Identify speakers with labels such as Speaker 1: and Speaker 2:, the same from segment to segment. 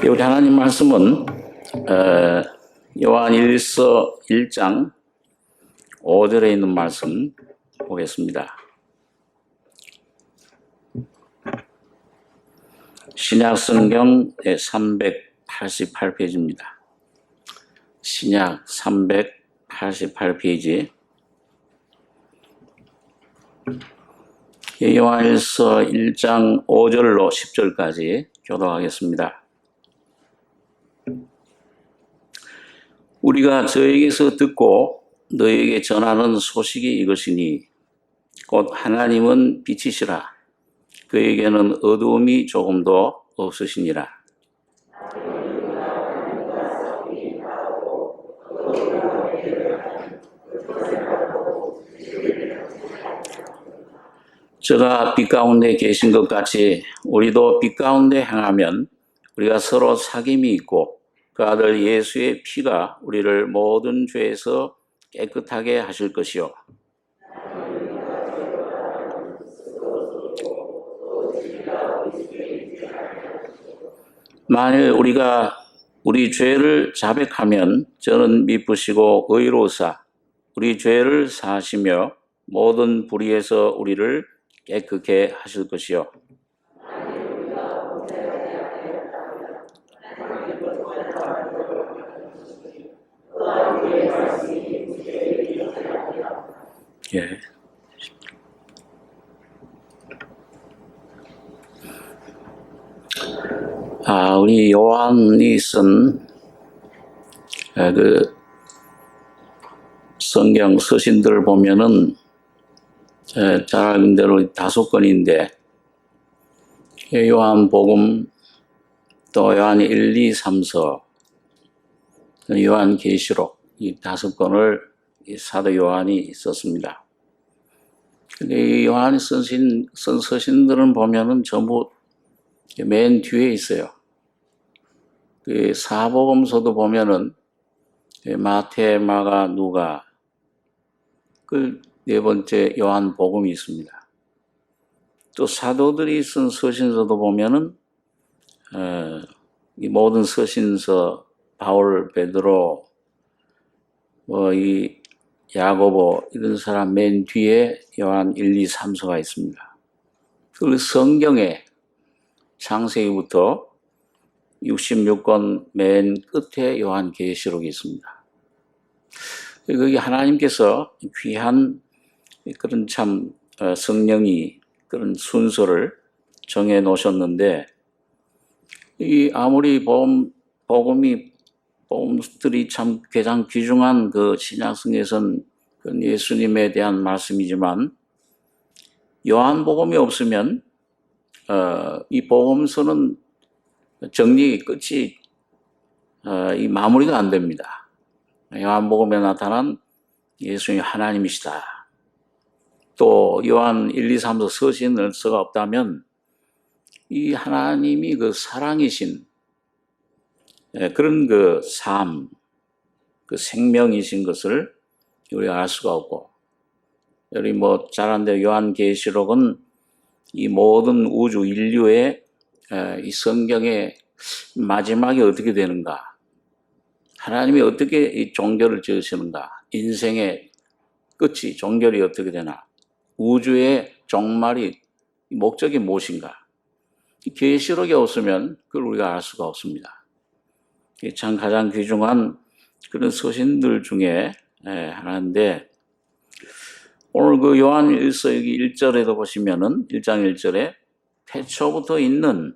Speaker 1: 우리 하나님 말씀은 요한일서 1장 5절에 있는 말씀 보겠습니다. 신약성경 388페이지입니다. 신약 388페이지 요한일서 1장 5절로 10절까지 교독하겠습니다. 우리가 저에게서 듣고 너에게 전하는 소식이 이것이니 곧 하나님은 빛이시라 그에게는 어두움이 조금도 없으시니라. 저가 빛 가운데 계신 것 같이 우리도 빛 가운데 행하면 우리가 서로 사귐이 있고 그 아들 예수의 피가 우리를 모든 죄에서 깨끗하게 하실 것이요. 만일 우리가 우리 죄를 자백하면 저는 미쁘시고 의로우사 우리 죄를 사하시며 모든 불의에서 우리를 깨끗게 하실 것이요. 예. 우리 요한이 쓴 그 성경 서신들을 보면은 잘 알는 대로 5권인데 요한복음 또 요한 1, 2, 3서 요한계시록 이 5권을 사도 요한이 썼습니다. 근데 요한이 쓴 서신들은 보면은 전부 맨 뒤에 있어요. 그 사복음서도 보면은 마태, 마가, 누가 그 4번째 요한복음이 있습니다. 또 사도들이 쓴 서신서도 보면은 이 모든 서신서 바울, 베드로, 이 야고보 이런 사람 맨 뒤에 요한 1, 2, 3서가 있습니다. 그리고 성경에 창세기부터 66권 맨 끝에 요한계시록이 있습니다. 거기 하나님께서 귀한 그런 참 성령이 그런 순서를 정해 놓으셨는데 이 아무리 복음들이 참 가장 귀중한 그 신약성에선 그 예수님에 대한 말씀이지만 요한복음이 없으면 이 복음서는 정리 끝이 이 마무리가 안 됩니다. 요한복음에 나타난 예수님이 하나님이시다. 또 요한 1, 2, 3서 서신서가 없다면 이 하나님이 그 사랑이신 그런 그 삶, 그 생명이신 것을 우리가 알 수가 없고 여기 잘 아는데 요한계시록은 이 모든 우주 인류의 이 성경의 마지막이 어떻게 되는가, 하나님이 어떻게 이 종결을 지으시는가, 인생의 끝이 종결이 어떻게 되나, 우주의 종말이 목적이 무엇인가, 계시록이 없으면 그걸 우리가 알 수가 없습니다. 참 가장 귀중한 그런 서신들 중에 하나인데 오늘 그 요한 1서 여기 1절에도 보시면은 1장 1절에 태초부터 있는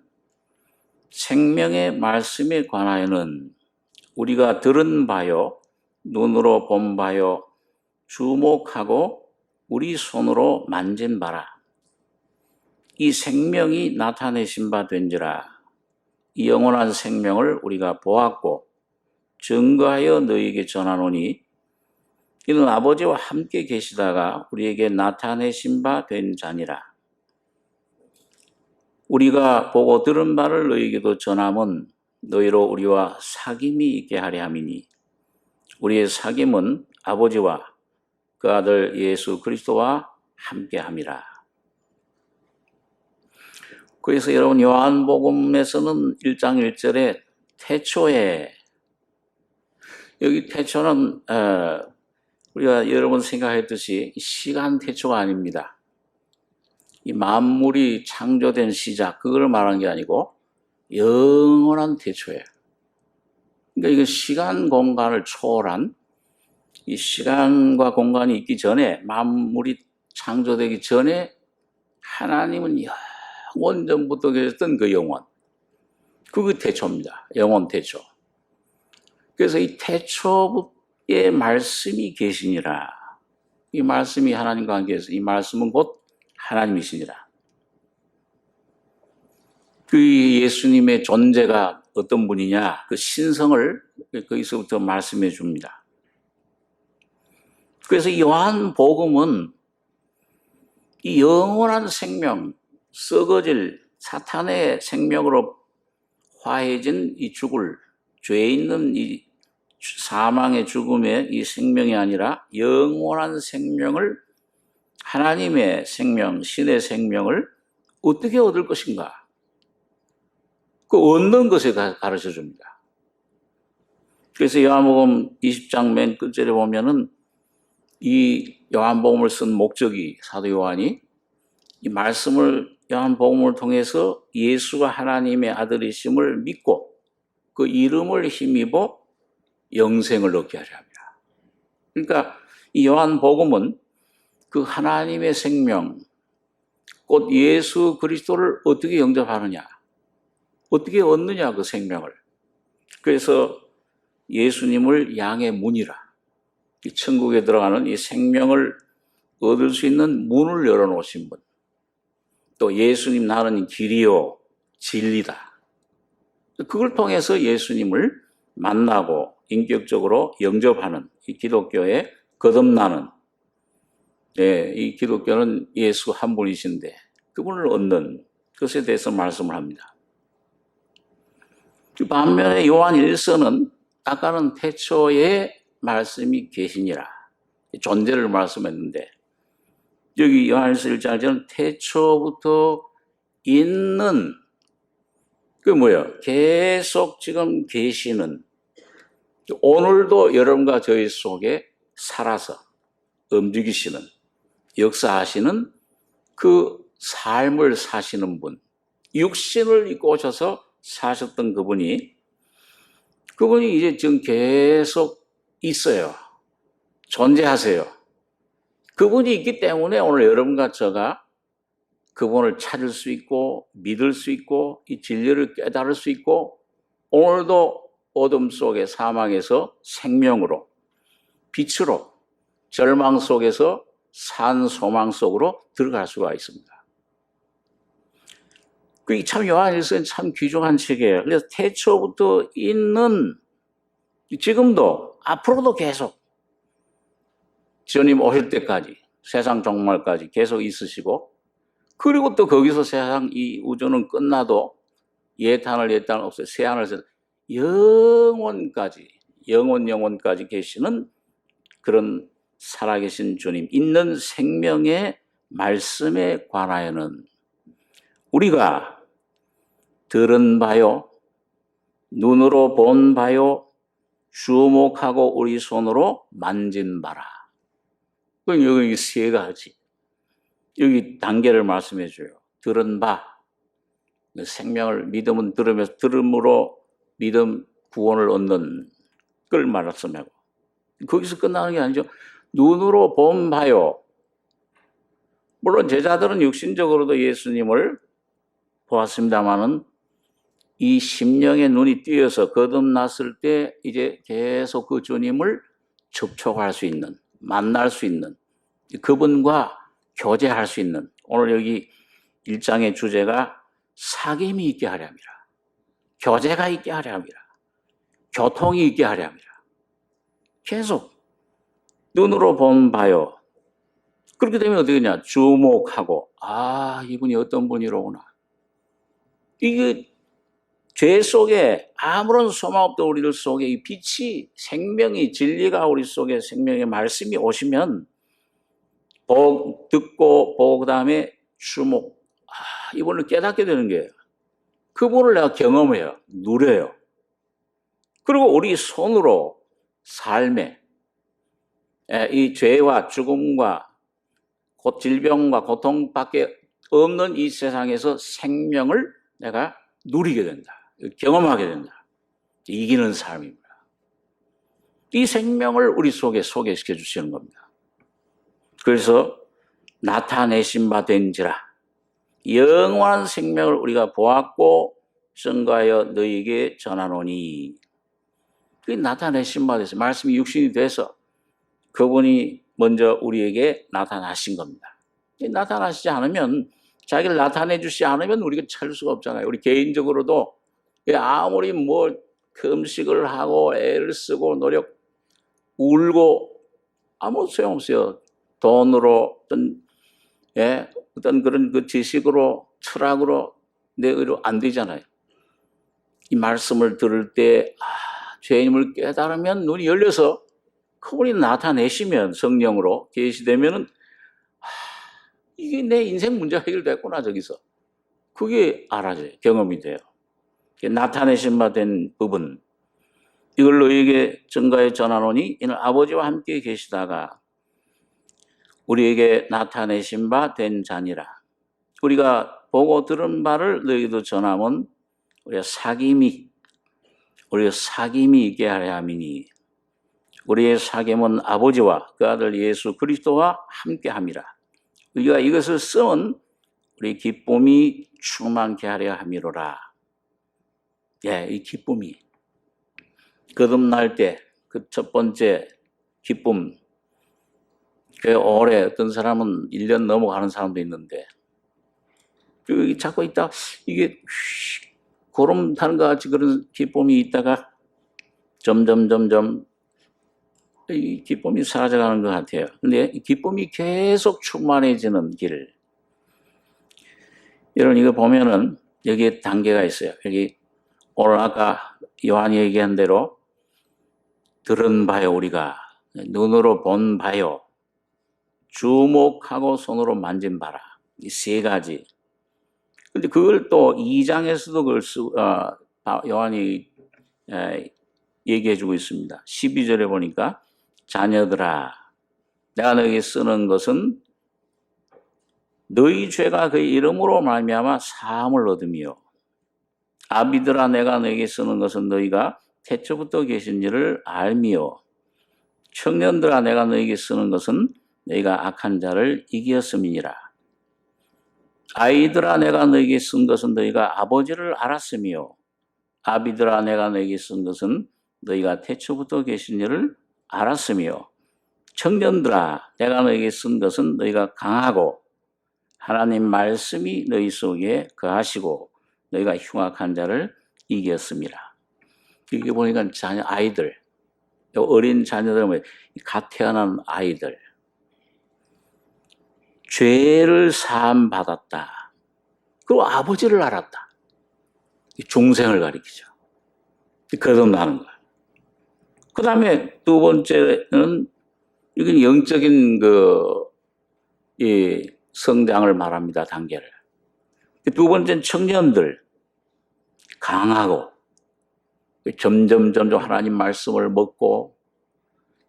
Speaker 1: 생명의 말씀에 관하여는 우리가 들은 바요, 눈으로 본 바요, 주목하고 우리 손으로 만진 바라. 이 생명이 나타내신 바 된지라. 이 영원한 생명을 우리가 보았고 증거하여 너희에게 전하노니 이는 아버지와 함께 계시다가 우리에게 나타내신 바 된 자니라. 우리가 보고 들은 바를 너희에게도 전함은 너희로 우리와 사귐이 있게 하려 함이니 우리의 사귐은 아버지와 그 아들 예수 그리스도와 함께 함이라. 그래서 여러분 요한복음에서는 1장 1절에 태초에, 여기 태초는 우리가 여러 번 생각했듯이 시간 태초가 아닙니다. 이 만물이 창조된 시작, 그걸 말하는 게 아니고 영원한 태초예요. 그러니까 이거 시간 공간을 초월한, 이 시간과 공간이 있기 전에, 만물이 창조되기 전에 하나님은 영원전부터 계셨던 그 영원, 그게 태초입니다. 영원 태초. 그래서 이 태초의 말씀이 계시니라. 이 말씀이 하나님과 함께해서 이 말씀은 곧 하나님이시니라. 그 예수님의 존재가 어떤 분이냐, 그 신성을 거기서부터 말씀해 줍니다. 그래서 요한복음은 이 영원한 생명, 썩어질 사탄의 생명으로 화해진 이 죽을, 죄 있는 이 사망의 죽음의 이 생명이 아니라 영원한 생명을, 하나님의 생명, 신의 생명을 어떻게 얻을 것인가, 그 얻는 것에 가르쳐 줍니다. 그래서 요한복음 20장 맨 끝절에 보면은 이 요한복음을 쓴 목적이, 사도 요한이 이 말씀을, 요한복음을 통해서 예수가 하나님의 아들이심을 믿고 그 이름을 힘입어 영생을 얻게 하려 합니다. 그러니까 이 요한복음은 그 하나님의 생명, 곧 예수 그리스도를 어떻게 영접하느냐, 어떻게 얻느냐, 그 생명을. 그래서 예수님을 양의 문이라, 이 천국에 들어가는 이 생명을 얻을 수 있는 문을 열어놓으신 분, 또 예수님 나는 길이요 진리다. 그걸 통해서 예수님을 만나고 인격적으로 영접하는, 이 기독교에 거듭나는, 이 기독교는 예수 한 분이신데 그분을 얻는 것에 대해서 말씀을 합니다. 반면에 요한 1서는 아까는 태초에 말씀이 계시니라, 존재를 말씀했는데, 여기 요한일서 1장에는 태초부터 있는, 그게 뭐예요? 계속 지금 계시는, 오늘도 여러분과 저희 속에 살아서 움직이시는, 역사하시는 그 삶을 사시는 분, 육신을 입고 오셔서 사셨던 그분이 이제 지금 계속 있어요. 존재하세요. 그분이 있기 때문에 오늘 여러분과 저가 그분을 찾을 수 있고 믿을 수 있고 이 진리를 깨달을 수 있고, 오늘도 어둠 속에 사망에서 생명으로, 빛으로, 절망 속에서 산 소망 속으로 들어갈 수가 있습니다. 그게 참 요한일서는 참 귀중한 책이에요. 그래서 태초부터 있는, 지금도 앞으로도 계속 주님 오실 때까지, 세상 종말까지 계속 있으시고, 그리고 또 거기서 세상 이 우주는 끝나도 예탄을 없애 새하늘 영원까지, 영원까지 계시는 그런 살아계신 주님, 있는 생명의 말씀에 관하여는 우리가 들은 바요, 눈으로 본 바요, 주목하고 우리 손으로 만진 바라. 여기 세 가지, 여기 단계를 말씀해 줘요. 들은 바, 생명을, 믿음은 들으면서, 들음으로 믿음 구원을 얻는 걸 말씀하고, 거기서 끝나는 게 아니죠. 눈으로 본 바요. 물론 제자들은 육신적으로도 예수님을 보았습니다마는 이 심령의 눈이 띄어서 거듭났을 때 이제 계속 그 주님을 접촉할 수 있는, 만날 수 있는, 그분과 교제할 수 있는, 오늘 여기 1장의 주제가 사귐이 있게 하려 함이라, 교제가 있게 하려 함이라, 교통이 있게 하려 함이라. 계속 눈으로 본 바요. 그렇게 되면 어떻게 되냐, 주목하고, 이분이 어떤 분이로구나. 이게 죄 속에 아무런 소망 없던 우리들 속에 이 빛이, 생명이, 진리가 우리 속에, 생명의 말씀이 오시면 듣고 보고 그다음에 주목, 이분을 깨닫게 되는 거예요. 그분을 내가 경험해요. 누려요. 그리고 우리 손으로 삶에 이 죄와 죽음과 질병과 고통밖에 없는 이 세상에서 생명을 내가 누리게 된다. 경험하게 된다. 이기는 삶입니다. 이 생명을 우리 속에 소개시켜 주시는 겁니다. 그래서 나타내신 바 된지라 영원한 생명을 우리가 보았고 증거하여 너희에게 전하노니. 그 나타내신 바 돼서 말씀이 육신이 돼서 그분이 먼저 우리에게 나타나신 겁니다. 나타나시지 않으면, 자기를 나타내 주시지 않으면 우리가 찾을 수가 없잖아요. 우리 개인적으로도 아무리 뭐 금식을 하고 애를 쓰고 울고 아무 소용없어요. 돈으로 어떤 그런 그 지식으로 철학으로 내 의로 안 되잖아요. 이 말씀을 들을 때 죄인임을 깨달으면 눈이 열려서 그분이 나타내시면 성령으로 계시되면은 이게 내 인생 문제가 해결됐구나 저기서. 그게 알아져요. 경험이 돼요. 나타내신 바 된 부분 이걸 너희에게 증거해 전하노니 이는 아버지와 함께 계시다가 우리에게 나타내신 바 된 자니라. 우리가 보고 들은 바를 너희도 전하면 우리가 사귐이 있게 하려 함이니 우리의 사귐은 아버지와 그 아들 예수 그리스도와 함께 함이라. 우리가 이것을 쓰면 우리 기쁨이 충만케 하려 함이로라. 이 기쁨이 거듭날 때 그 첫 번째 기쁨, 그 오래 어떤 사람은 1년 넘어가는 사람도 있는데 자꾸 있다 이게 고름 타는 것 같이 그런 기쁨이 있다가 점점 이 기쁨이 사라져가는 것 같아요. 근데 이 기쁨이 계속 충만해지는 길. 여러분 이거 보면은 여기에 단계가 있어요. 여기 오늘 아까 요한이 얘기한 대로 들은 바요 우리가 눈으로 본 바요 주목하고 손으로 만진 바라. 이 세 가지. 근데 그걸 또 2장에서도 요한이 얘기해주고 있습니다. 12절에 보니까 자녀들아 내가 너에게 쓰는 것은 너희 죄가 그의 이름으로 말미암아 사함을 얻으며 아비들아 내가 너에게 쓰는 것은 너희가 태초부터 계신 일을 알미요 청년들아 내가 너에게 쓰는 것은 너희가 악한 자를 이기었음이니라. 아이들아 내가 너에게 쓴 것은 너희가 아버지를 알았으며 아비들아 내가 너에게 쓴 것은 너희가 태초부터 계신 일을 알았으며 청년들아 내가 너에게 쓴 것은 너희가 강하고 하나님 말씀이 너희 속에 거하시고 너희가 흉악한 자를 이겼습니다. 이게 보니까 아이들, 어린 자녀들은 갓 태어난 아이들, 죄를 사함 받았다. 그리고 아버지를 알았다. 중생을 가리키죠. 거듭나는 거예요. 그 다음에 두 번째는 이건 영적인 이 성장을 말합니다. 단계를. 두 번째는 청년들 강하고 점점 하나님 말씀을 먹고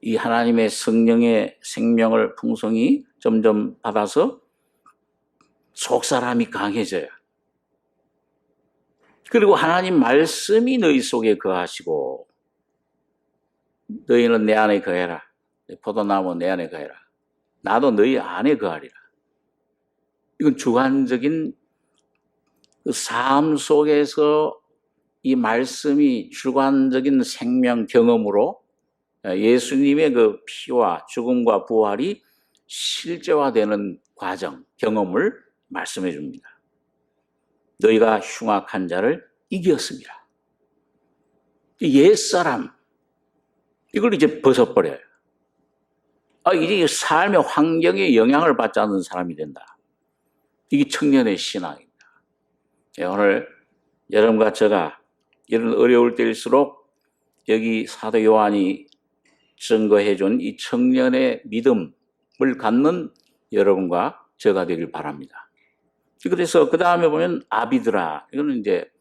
Speaker 1: 이 하나님의 성령의 생명을 풍성히 점점 받아서 속사람이 강해져요. 그리고 하나님 말씀이 너희 속에 거하시고 너희는 내 안에 거해라. 포도나무 내 안에 거해라. 나도 너희 안에 거하리라. 이건 주관적인 그 삶 속에서 이 말씀이 주관적인 생명 경험으로 예수님의 그 피와 죽음과 부활이 실제화되는 과정, 경험을 말씀해 줍니다. 너희가 흉악한 자를 이겼습니다. 옛사람, 이걸 이제 벗어버려요. 이제 삶의 환경에 영향을 받지 않는 사람이 된다. 이게 청년의 신앙입니다. 오늘 여러분과 제가 이런 어려울 때일수록 여기 사도 요한이 증거해 준 이 청년의 믿음을 갖는 여러분과 제가 되길 바랍니다. 그래서 그 다음에 보면 아비들아, 이거는 이제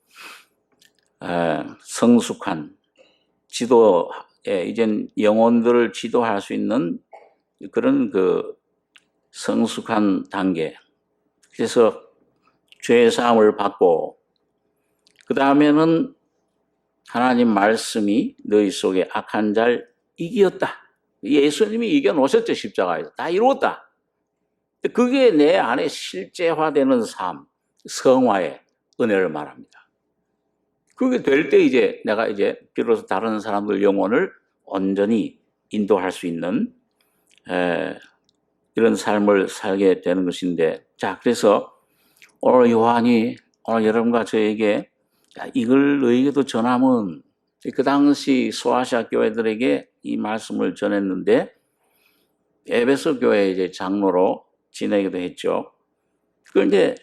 Speaker 1: 성숙한 지도에 이젠 영혼들을 지도할 수 있는 그런 그 성숙한 단계. 그래서 죄의 사함을 받고 그 다음에는 하나님 말씀이 너희 속에 악한 자를 이겼다. 예수님이 이겨놓으셨죠. 십자가에서. 다 이루었다. 그게 내 안에 실제화되는 삶, 성화의 은혜를 말합니다. 그게 될 때 이제 내가 이제 비로소 다른 사람들 영혼을 온전히 인도할 수 있는 이런 삶을 살게 되는 것인데, 자, 그래서 오늘 요한이 오늘 여러분과 저에게 이걸 너에게도 전하면, 그 당시 소아시아 교회들에게 이 말씀을 전했는데 에베소 교회 이제 장로로 지내기도 했죠. 그런데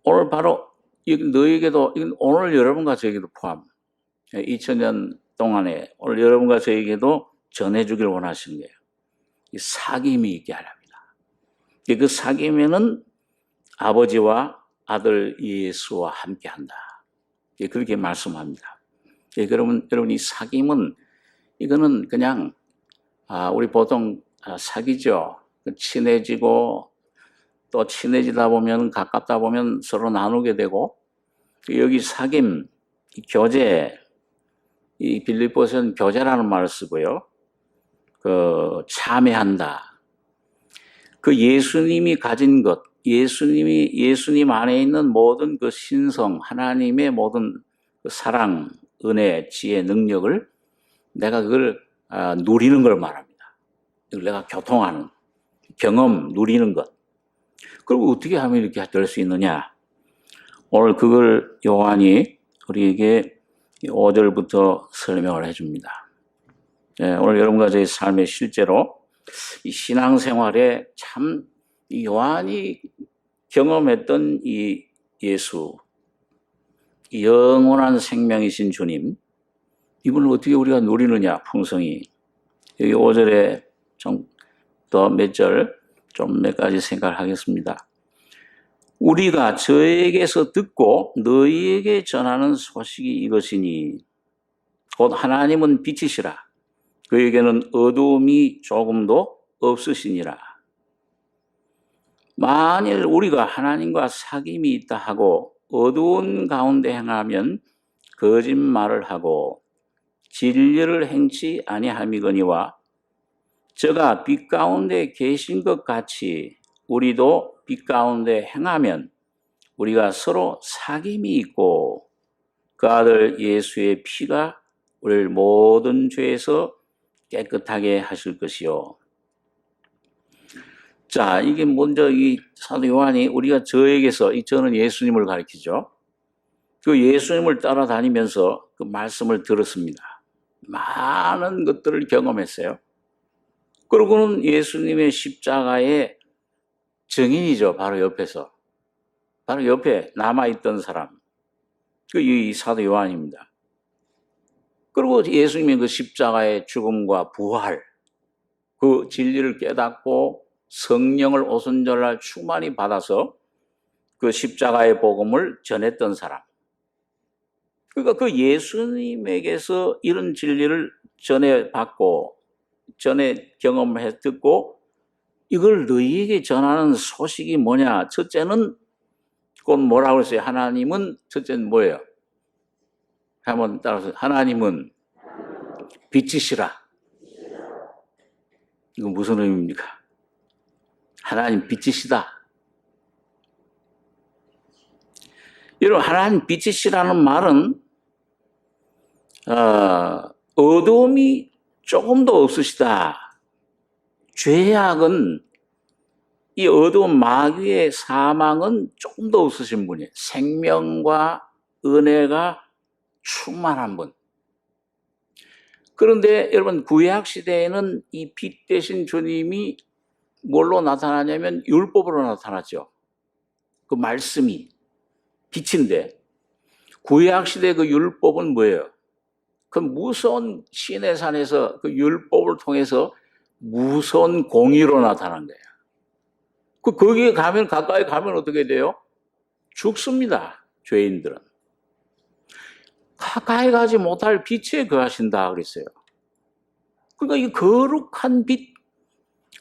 Speaker 1: 오늘 바로 너에게도, 오늘 여러분과 저에게도 포함, 2000년 동안에 오늘 여러분과 저에게도 전해주길 원하시는 거예요. 이 사귐이 있게 하랍니다. 그 사귐에는 아버지와 아들 예수와 함께한다. 그렇게 말씀합니다. 여러분 이 사귐은 이거는 그냥 우리 보통 사귀죠. 친해지고 또 친해지다 보면 가깝다 보면 서로 나누게 되고, 여기 사귐, 교제, 이 빌립보서는 교제라는 말을 쓰고요. 그 참여한다. 그 예수님이 가진 것, 예수님 안에 있는 모든 그 신성, 하나님의 모든 그 사랑, 은혜, 지혜, 능력을 내가 그걸 누리는 걸 말합니다. 내가 교통하는, 경험, 누리는 것. 그리고 어떻게 하면 이렇게 될 수 있느냐? 오늘 그걸 요한이 우리에게 5절부터 설명을 해줍니다. 오늘 여러분과 저의 삶에 실제로 이 신앙생활에 참 이 요한이 경험했던 이 예수, 이 영원한 생명이신 주님, 이분을 어떻게 우리가 누리느냐, 풍성히. 여기 5절에 좀 더 몇 절, 좀 몇 가지 생각하겠습니다. 우리가 저에게서 듣고 너희에게 전하는 소식이 이것이니 곧 하나님은 빛이시라. 그에게는 어두움이 조금도 없으시니라. 만일 우리가 하나님과 사귐이 있다 하고 어두운 가운데 행하면 거짓말을 하고 진리를 행치 아니함이거니와 저가 빛 가운데 계신 것 같이 우리도 빛 가운데 행하면 우리가 서로 사귐이 있고 그 아들 예수의 피가 우리를 모든 죄에서 깨끗하게 하실 것이요. 자, 이게 먼저 이 사도 요한이 우리가 저에게서, 이 저는 예수님을 가리키죠. 그 예수님을 따라다니면서 그 말씀을 들었습니다. 많은 것들을 경험했어요. 그러고는 예수님의 십자가의 증인이죠. 바로 옆에서. 바로 옆에 남아있던 사람. 이 사도 요한입니다. 그리고 예수님의 그 십자가의 죽음과 부활, 그 진리를 깨닫고 성령을 오순절날 충만히 받아서 그 십자가의 복음을 전했던 사람. 그러니까 그 예수님에게서 이런 진리를 전해 받고, 전에 경험해 듣고, 이걸 너희에게 전하는 소식이 뭐냐? 첫째는 곧 뭐라고 했어요? 하나님은, 첫째는 뭐예요? 한번 따라서, 하나님은 빛이시라. 이건 무슨 의미입니까? 하나님 빛이시다. 여러분, 하나님 빛이시라는 말은 어두움이 조금도 없으시다. 죄악은, 이 어두운 마귀의 사망은 조금도 없으신 분이에요. 생명과 은혜가 충만한 분. 그런데 여러분, 구약 시대에는 이 빛 대신 주님이 뭘로 나타나냐면 율법으로 나타났죠. 그 말씀이 빛인데, 구약 시대 그 율법은 뭐예요? 그 무서운 시내 산에서 그 율법을 통해서 무서운 공의로 나타난 거예요. 거기에 가까이 가면 어떻게 돼요? 죽습니다. 죄인들은. 가까이 가지 못할 빛에 거하신다 그랬어요. 그러니까 이 거룩한 빛,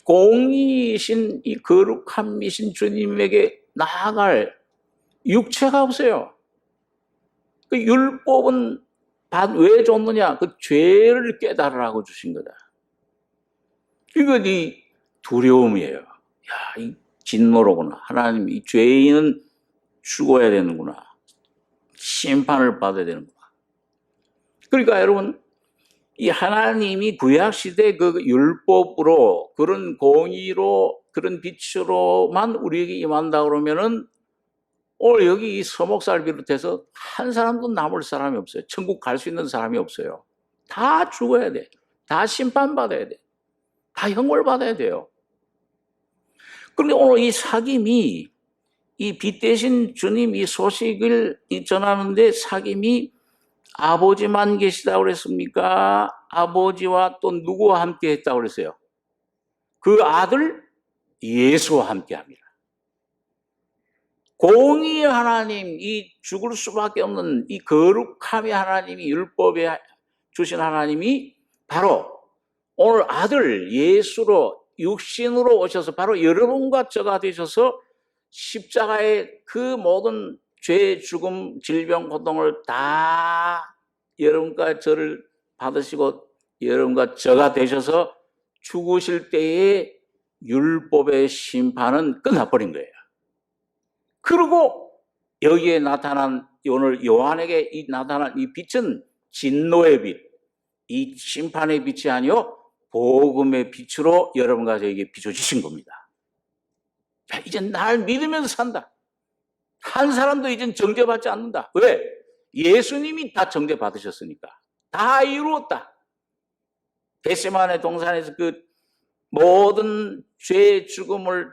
Speaker 1: 공의이신 이 거룩함이신 주님에게 나아갈 육체가 없어요. 그 율법은 왜 줬느냐? 그 죄를 깨달으라고 주신 거다. 이것이 두려움이에요. 야, 이 진노로구나. 하나님, 이 죄인은 죽어야 되는구나. 심판을 받아야 되는구나. 그러니까 여러분, 이 하나님이 구약시대 그 율법으로, 그런 공의로, 그런 빛으로만 우리에게 임한다 그러면은 오늘 여기 이 서목사를 비롯해서 한 사람도 남을 사람이 없어요. 천국 갈 수 있는 사람이 없어요. 다 죽어야 돼. 다 심판받아야 돼. 다 형벌받아야 돼요. 그런데 오늘 이 사귐이, 이 빛 대신 주님 이 소식을 전하는데 사귐이 아버지만 계시다고 그랬습니까? 아버지와 또 누구와 함께 했다고 그랬어요? 그 아들 예수와 함께 합니다. 공의의 하나님, 이 죽을 수밖에 없는 이 거룩함의 하나님이, 율법에 주신 하나님이 바로 오늘 아들 예수로 육신으로 오셔서 바로 여러분과 저가 되셔서 십자가의 그 모든 죄, 죽음, 질병, 고통을 다 여러분과 저를 받으시고 여러분과 저가 되셔서 죽으실 때의 율법의 심판은 끝나버린 거예요. 그리고 여기에 나타난, 오늘 요한에게 나타난 이 빛은 진노의 빛, 이 심판의 빛이 아니요 복음의 빛으로 여러분과 저에게 비춰주신 겁니다. 자, 이제 날 믿으면서 산다. 한 사람도 이젠 정죄받지 않는다. 왜? 예수님이 다 정죄받으셨으니까. 다 이루었다. 겟세마네 동산에서 그 모든 죄의 죽음을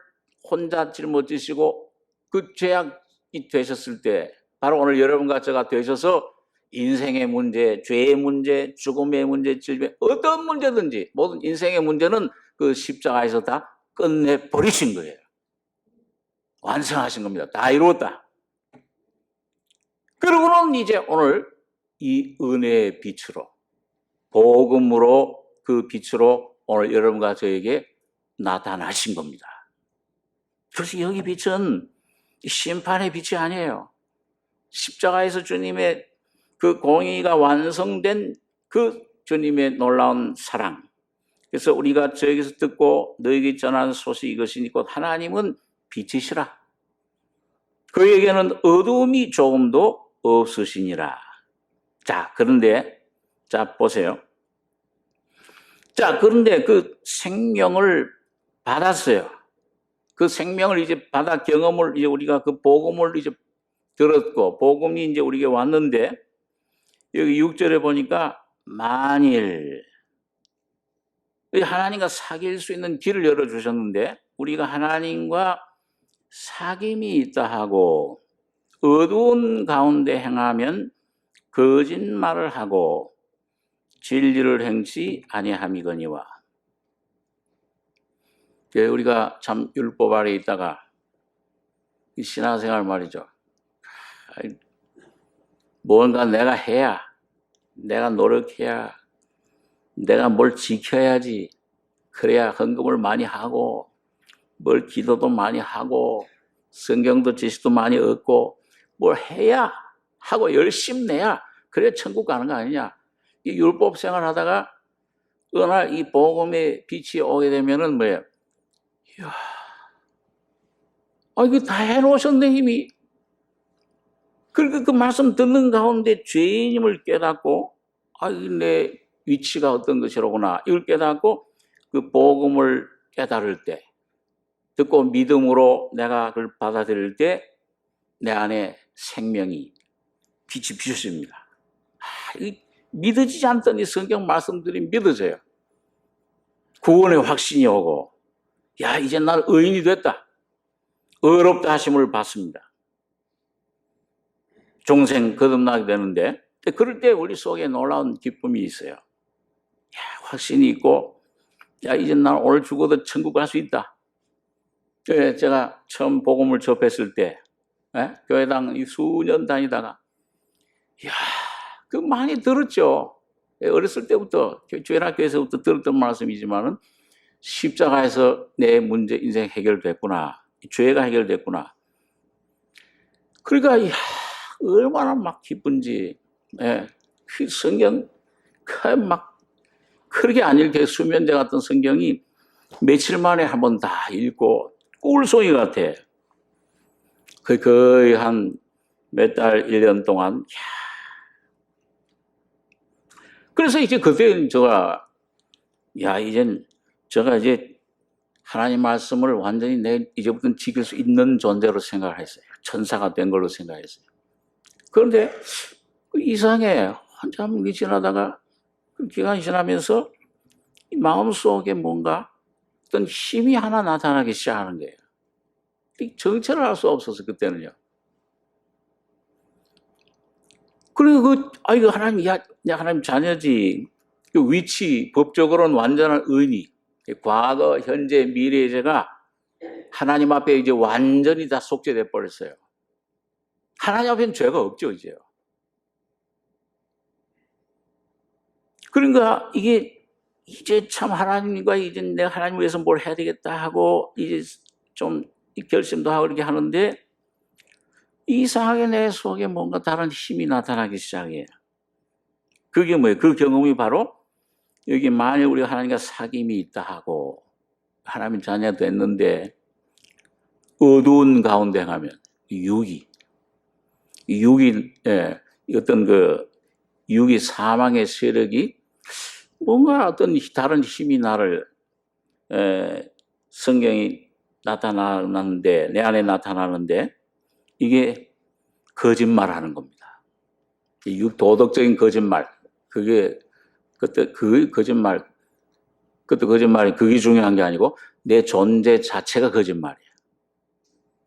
Speaker 1: 혼자 짊어지시고 그 죄악이 되셨을 때 바로 오늘 여러분과 저가 되셔서 인생의 문제, 죄의 문제, 죽음의 문제, 질병, 어떤 문제든지 모든 인생의 문제는 그 십자가에서 다 끝내버리신 거예요. 완성하신 겁니다. 다 이루었다. 그러고는 이제 오늘 이 은혜의 빛으로, 복음으로, 그 빛으로 오늘 여러분과 저에게 나타나신 겁니다. 그래서 여기 빛은 심판의 빛이 아니에요. 십자가에서 주님의 그 공의가 완성된 그 주님의 놀라운 사랑. 그래서 우리가 저에게서 듣고 너에게 전하는 소식이 이것이니 곧 하나님은 빛이시라. 그에게는 어두움이 조금도 없으시니라. 자, 그런데, 자, 보세요. 자, 그런데 그 생명을 받았어요. 그 생명을 이제 받아 경험을 이제 우리가 그 복음을 이제 들었고, 복음이 이제 우리에게 왔는데, 여기 6절에 보니까 만일 하나님과 사귈 수 있는 길을 열어주셨는데 우리가 하나님과 사귐이 있다 하고 어두운 가운데 행하면 거짓말을 하고 진리를 행치 아니함이거니와. 우리가 참 율법 아래 있다가 이 신앙생활 말이죠. 뭔가 내가 해야, 내가 노력해야, 내가 뭘 지켜야지, 그래야 헌금을 많이 하고 뭘 기도도 많이 하고 성경도 지식도 많이 얻고 뭘 해야 하고 열심히 내야 그래야 천국 가는 거 아니냐. 이 율법 생활하다가 어느 날 이 복음의 빛이 오게 되면은 뭐예요? 이야, 이거 다 해놓으셨네 이미. 그러니까 그 말씀 듣는 가운데 죄인임을 깨닫고 내 위치가 어떤 것이로구나 이걸 깨닫고 그 복음을 깨달을 때 듣고 믿음으로 내가 그걸 받아들일 때 내 안에 생명이 빛이 비춰집니다. 믿어지지 않던 이 성경 말씀들이 믿어져요. 구원의 확신이 오고 야 이제 난 의인이 됐다. 의롭다 하심을 받습니다. 종생 거듭나게 되는데 그럴 때 우리 속에 놀라운 기쁨이 있어요. 야, 확신이 있고 야 이제 난 오늘 죽어도 천국 갈 수 있다. 제가 처음 복음을 접했을 때 교회당 수년 다니다가 야, 그 많이 들었죠. 어렸을 때부터 주일학교에서부터 들었던 말씀이지만은 십자가에서 내 문제 인생 해결됐구나. 죄가 해결됐구나. 그러니까 얼마나 막 기쁜지. 예. 그 성경 막 그렇게 안 읽게 수면제 같은 성경이 며칠 만에 한번 다 읽고 꿀송이 같아. 거의 한 몇 달, 1년 동안. 그래서 이제 그때 제가 이제 하나님 말씀을 완전히 이제부터는 지킬 수 있는 존재로 생각을 했어요. 천사가 된 걸로 생각했어요. 그런데 이상해. 한참 지나다가 그 기간이 지나면서 이 마음속에 뭔가 어떤 힘이 하나 나타나기 시작하는 거예요. 정체를 알 수 없어서 그때는요. 그리고 이거 하나님, 하나님 자녀지. 그 위치, 법적으로는 완전한 의니, 과거, 현재, 미래의 제가 하나님 앞에 이제 완전히 다 속죄돼 버렸어요. 하나님 앞에는 죄가 없죠, 이제요. 그러니까 이제 참 하나님과 이제 내가 하나님 위해서 뭘 해야 되겠다 하고 이제 좀 결심도 하고 이렇게 하는데 이상하게 내 속에 뭔가 다른 힘이 나타나기 시작해요. 그게 뭐예요? 그 경험이 바로 여기 만일 우리가 하나님과 사귐이 있다 하고 하나님 자녀가 됐는데 어두운 가운데 가면 육이 어떤 육이 사망의 세력이 뭔가 어떤 다른 힘이 나를 성경이 나타나는데 내 안에 나타나는데 이게 거짓말하는 겁니다. 도덕적인 거짓말 그게 그때 그 거짓말 그때 거짓말이 그게 중요한 게 아니고 내 존재 자체가 거짓말이에요.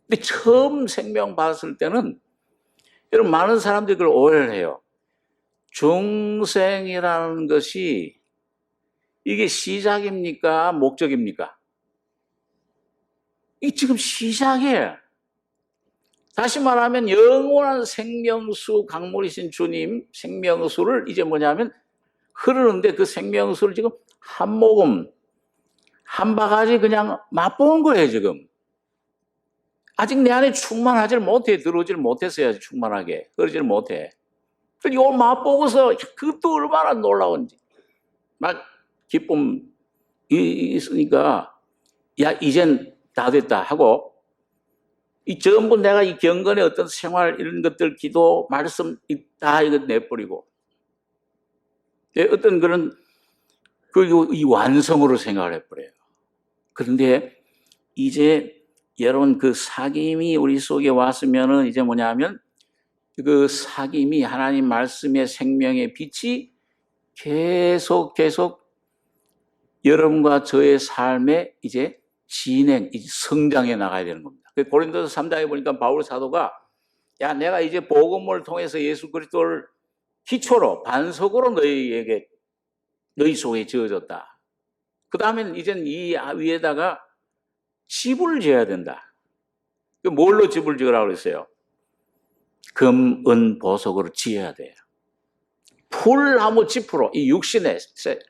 Speaker 1: 근데 처음 생명 받았을 때는 여러분 많은 사람들이 그걸 오해를 해요. 중생이라는 것이 이게 시작입니까? 목적입니까? 이 지금 시작이에요. 다시 말하면 영원한 생명수 강물이신 주님 생명수를 이제 뭐냐면 흐르는데 그 생명수를 지금 한 모금 한 바가지 그냥 맛보는 거예요 지금. 아직 내 안에 충만하지를 못해. 들어오지를 못했어야지 충만하게. 그러지를 못해. 그래서 이걸 맛보고서 그것도 얼마나 놀라운지 막 기쁨이 있으니까 야 이젠 다 됐다 하고 이 전부 내가 이 경건의 어떤 생활 이런 것들 기도 말씀 다 이거 내버리고 어떤 그런 이 완성으로 생각을 해버려요. 그런데 이제 여러분 그 사귐이 우리 속에 왔으면은 이제 뭐냐면 그 사귐이 하나님 말씀의 생명의 빛이 계속 여러분과 저의 삶에 이제 이제 성장해 나가야 되는 겁니다. 고린도서 3장에 보니까 바울 사도가 야 내가 이제 복음을 통해서 예수 그리스도를 기초로 반석으로 너희 속에 지어졌다. 그 다음엔 이젠 이 위에다가 집을 지어야 된다. 뭘로 집을 지으라고 그랬어요? 금, 은, 보석으로 지어야 돼요. 풀나무 짚으로 이 육신의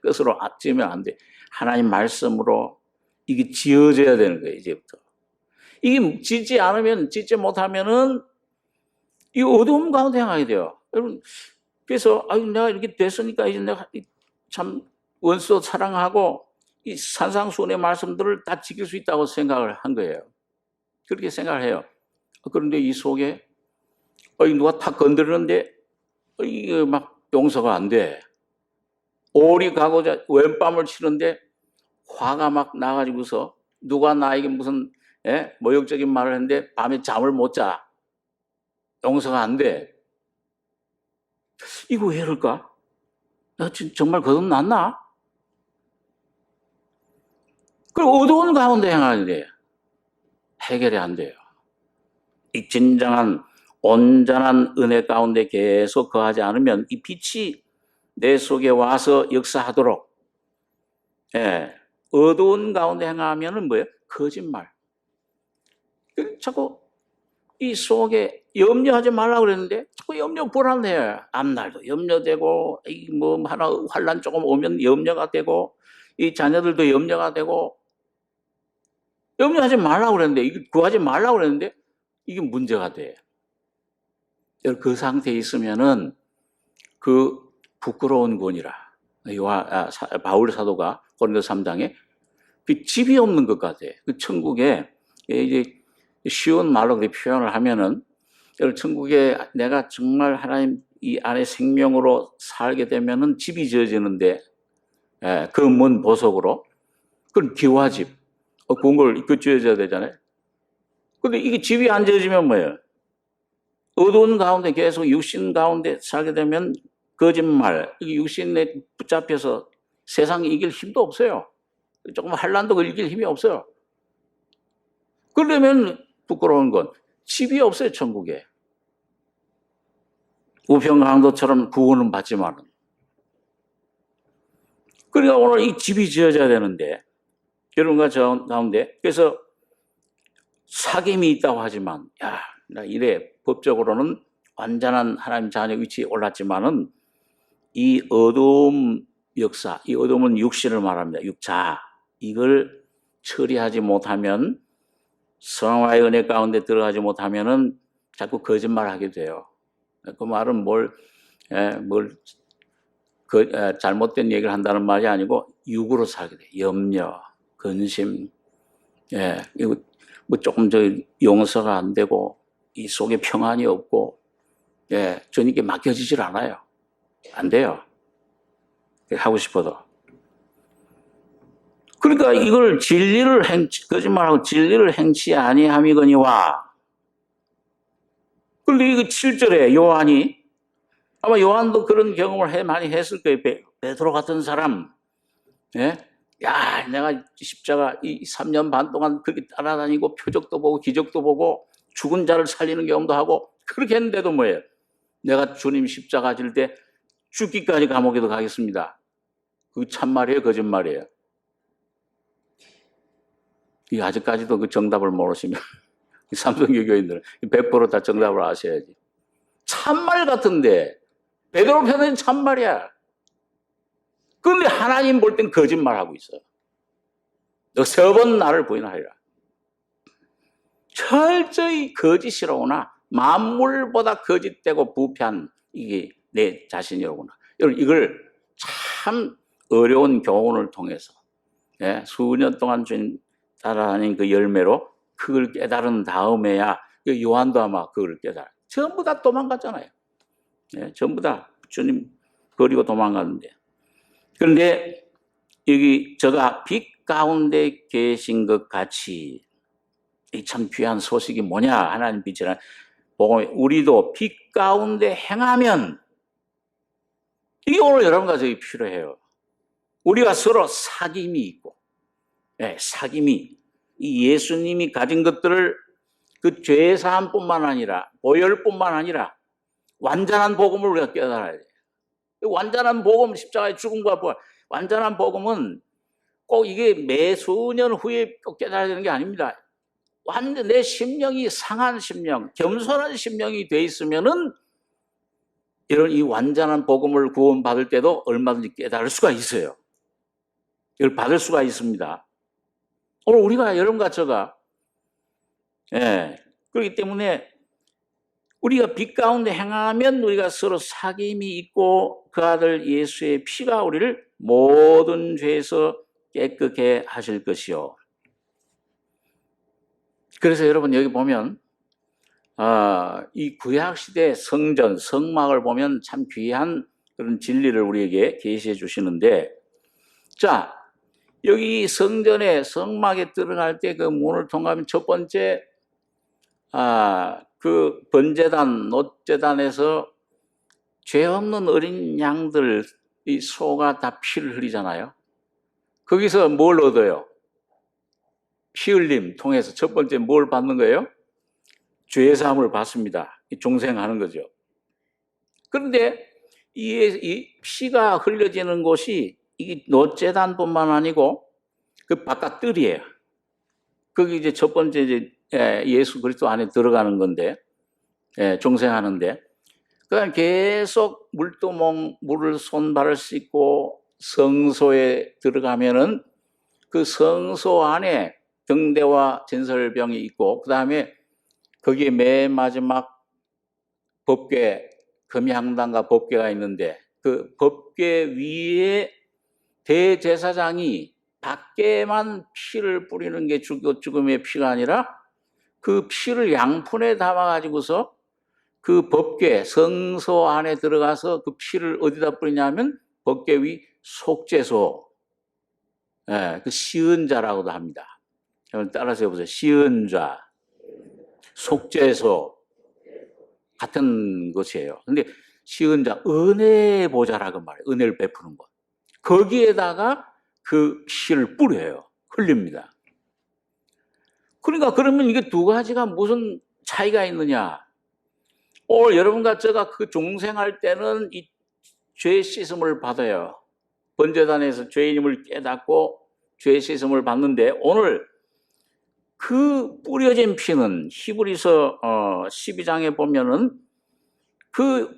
Speaker 1: 것으로 지으면 안 돼. 하나님 말씀으로 이게 지어져야 되는 거예요, 이제부터. 이게 짓지 못하면은 이 어두움 가운데 향하게 돼요. 여러분, 그래서 내가 이렇게 됐으니까 이제 내가 참 원수 사랑하고 이 산상수훈의 말씀들을 다 지킬 수 있다고 생각을 한 거예요. 그렇게 생각을 해요. 그런데 이 속에 누가 탁 건드리는데 이게 막 용서가 안 돼. 오리 가고자 왼밤을 치는데 화가 막 나가지고서 누가 나에게 무슨 모욕적인 말을 했는데 밤에 잠을 못 자. 용서가 안 돼. 이거 왜 그럴까? 나 정말 거듭났나? 그리고 어두운 가운데 행하는데 해결이 안 돼요. 이 진정한 온전한 은혜 가운데 계속 거하지 않으면 이 빛이 내 속에 와서 역사하도록 어두운 가운데 행하면은 뭐예요? 거짓말. 자꾸 이 속에 염려하지 말라 그랬는데 자꾸 염려 불안해. 앞날도 염려되고 뭐 하나 환란 조금 오면 염려가 되고 이 자녀들도 염려가 되고 염려하지 말라 그랬는데 이게 구하지 말라 그랬는데 이게 문제가 돼. 그 상태에 있으면은 그 부끄러운 권이라 바울 사도가 고린도 3장에 그 집이 없는 것 같아. 그 천국에 이제 쉬운 말로 그렇게 표현을 하면은 천국에 내가 정말 하나님 이 안에 생명으로 살게 되면은 집이 지어지는데 그 먼 보석으로 그건 기와집 그런 걸 지어져야 되잖아요. 근데 이게 집이 안 지어지면 뭐예요? 어두운 가운데 계속 육신 가운데 살게 되면 거짓말, 육신에 붙잡혀서 세상에 이길 힘도 없어요. 조금 환란도 이길 힘이 없어요. 그러려면 부끄러운 건 집이 없어요, 천국에. 우평강도처럼 구원은 받지만은. 그러니까 오늘 이 집이 지어져야 되는데, 여러분과 저 가운데, 그래서 사귐이 있다고 하지만, 야, 나 이래 법적으로는 완전한 하나님 자녀 위치에 올랐지만은 이 어두움 역사, 이 어두움은 육신을 말합니다. 육자. 이걸 처리하지 못하면 성화의 은혜 가운데 들어가지 못하면은 자꾸 거짓말하게 돼요. 그 말은 잘못된 얘기를 한다는 말이 아니고 육으로 살게 돼. 염려, 근심, 이거 뭐 조금 용서가 안 되고 이 속에 평안이 없고, 주님께 맡겨지질 않아요. 안 돼요. 하고 싶어도. 그러니까 이걸 거짓말하고 진리를 행치 아니함이거니와. 그런데 이거 7절에 요한이, 아마 요한도 그런 경험을 많이 했을 거예요. 베드로 같은 사람, 야, 내가 십자가 이 3년 반 동안 그렇게 따라다니고 표적도 보고 기적도 보고 죽은 자를 살리는 경험도 하고 그렇게 했는데도 뭐예요? 내가 주님 십자가 질 때 죽기까지 감옥에도 가겠습니다. 그게 참말이에요, 거짓말이에요? 이 아직까지도 그 정답을 모르시면 삼성교 교인들은 100%다 정답을 아셔야지. 참말 같은데 베드로 편은 참말이야. 그런데 하나님 볼 땐 거짓말하고 있어요. 너 3번 나를 부인하리라. 철저히 거짓이로구나. 만물보다 거짓되고 부패한 이게 내 자신이로구나. 여러분 이걸 참 어려운 교훈을 통해서 수년 동안 주님 따라다닌 그 열매로 그걸 깨달은 다음에야 요한도 아마 그걸 깨달아요. 전부 다 도망갔잖아요. 전부 다 주님 버리고 도망갔는데. 그런데 여기 저가 빛 가운데 계신 것 같이 이 참 귀한 소식이 뭐냐? 하나님 빛이란 복음에 우리도 빛 가운데 행하면 이게 오늘 여러분과 저기 필요해요. 우리가 서로 사귐이 있고, 사귐이 이 예수님이 가진 것들을 그 죄사함뿐만 아니라 보혈뿐만 아니라 완전한 복음을 우리가 깨달아야 돼요. 완전한 복음, 십자가의 죽음과 부활, 완전한 복음은 꼭 이게 매 수년 후에 꼭 깨달아야 되는 게 아닙니다. 완전 내 심령이 상한 심령, 겸손한 심령이 돼 있으면은 이런 이 완전한 복음을 구원받을 때도 얼마든지 깨달을 수가 있어요. 이걸 받을 수가 있습니다. 오늘 우리가 여러분과 저가 그렇기 때문에 우리가 빛 가운데 행하면 우리가 서로 사귐이 있고 그 아들 예수의 피가 우리를 모든 죄에서 깨끗게 하실 것이요. 그래서 여러분 여기 보면 이 구약시대 성전, 성막을 보면 참 귀한 그런 진리를 우리에게 계시해 주시는데, 자, 여기 성전에 성막에 들어갈 때 그 문을 통과하면 첫 번째 그 번제단, 놋제단에서 죄 없는 어린 양들 이 소가 다 피를 흘리잖아요. 거기서 뭘 얻어요? 피 흘림 통해서 첫 번째 뭘 받는 거예요? 죄사함을 받습니다. 중생하는 거죠. 그런데 이 피가 흘려지는 곳이 이 놋제단뿐만 아니고 그 바깥 뜰이에요. 거기 이제 첫 번째 이제 예수 그리스도 안에 들어가는 건데, 중생하는데, 그다음 계속 물두멍 물을 손발을 씻고 성소에 들어가면은 그 성소 안에 등대와 진설병이 있고, 그 다음에 거기에 맨 마지막 법궤, 금향당과 법궤가 있는데, 그 법궤 위에 대제사장이 밖에만 피를 뿌리는 게 죽음의 피가 아니라 그 피를 양푼에 담아가지고서 그 법궤, 성소 안에 들어가서 그 피를 어디다 뿌리냐면 법궤 위 속죄소, 그 시은자라고도 합니다. 한번 따라서 해보세요. 시은자, 속죄소 같은 것이에요. 근데 시은자, 은혜의 보좌라고 말해요. 은혜를 베푸는 곳. 거기에다가 그 피를 뿌려요. 흘립니다. 그러니까 그러면 이게 두 가지가 무슨 차이가 있느냐? 오늘 여러분과 제가 그 중생할 때는 이 죄 씻음을 받아요. 번제단에서 죄인임을 깨닫고 죄 씻음을 받는데, 오늘 그 뿌려진 피는 히브리서 12장에 보면은 그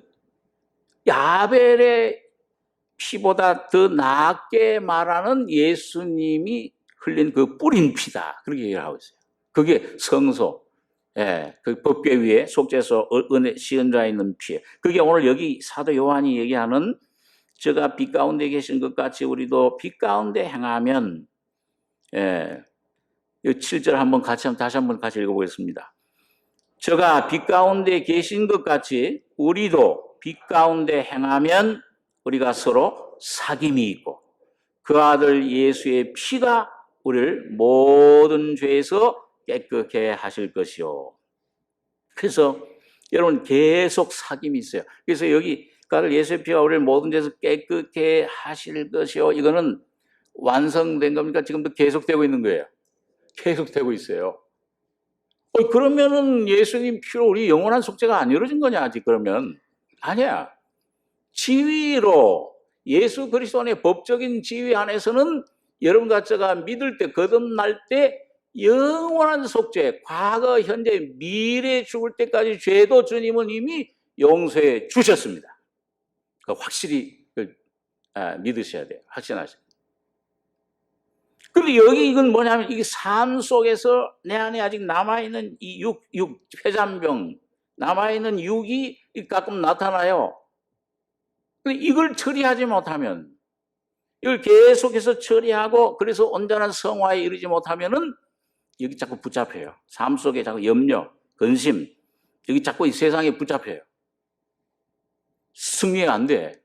Speaker 1: 야벨의 피보다 더 낫게 말하는 예수님이 흘린 그 뿌린 피다. 그렇게 얘기를 하고 있어요. 그게 성소, 그 법궤 위에 속죄소, 은혜, 시은자에 있는 피. 그게 오늘 여기 사도 요한이 얘기하는 저가 빛 가운데 계신 것 같이 우리도 빛 가운데 행하면, 7절 한번 다시 한번 같이 읽어보겠습니다. 저가 빛 가운데 계신 것 같이 우리도 빛 가운데 행하면 우리가 서로 사귐이 있고 그 아들 예수의 피가 우리를 모든 죄에서 깨끗게 하실 것이요. 그래서 여러분 계속 사귐이 있어요. 그래서 여기 그 아들 예수의 피가 우리를 모든 죄에서 깨끗게 하실 것이요. 이거는 완성된 겁니까? 지금도 계속되고 있는 거예요. 계속되고 있어요. 그러면은 예수님 피로 우리 영원한 속죄가 안 이루어진 거냐, 아직 그러면? 아니야. 지위로 예수 그리스도 안의 법적인 지위 안에서는 여러분과 제가 믿을 때, 거듭날 때 영원한 속죄, 과거, 현재, 미래 죽을 때까지 죄도 주님은 이미 용서해 주셨습니다. 확실히 믿으셔야 돼요. 확신하셔야 돼요. 그런데 여기 이건 뭐냐면 이게 삶 속에서 내 안에 아직 남아있는 이 폐잔병, 남아있는 육이 가끔 나타나요. 이걸 처리하지 못하면, 이걸 계속해서 처리하고 그래서 온전한 성화에 이르지 못하면은 여기 자꾸 붙잡혀요. 삶 속에 자꾸 염려, 근심, 여기 자꾸 이 세상에 붙잡혀요. 승리가 안 돼.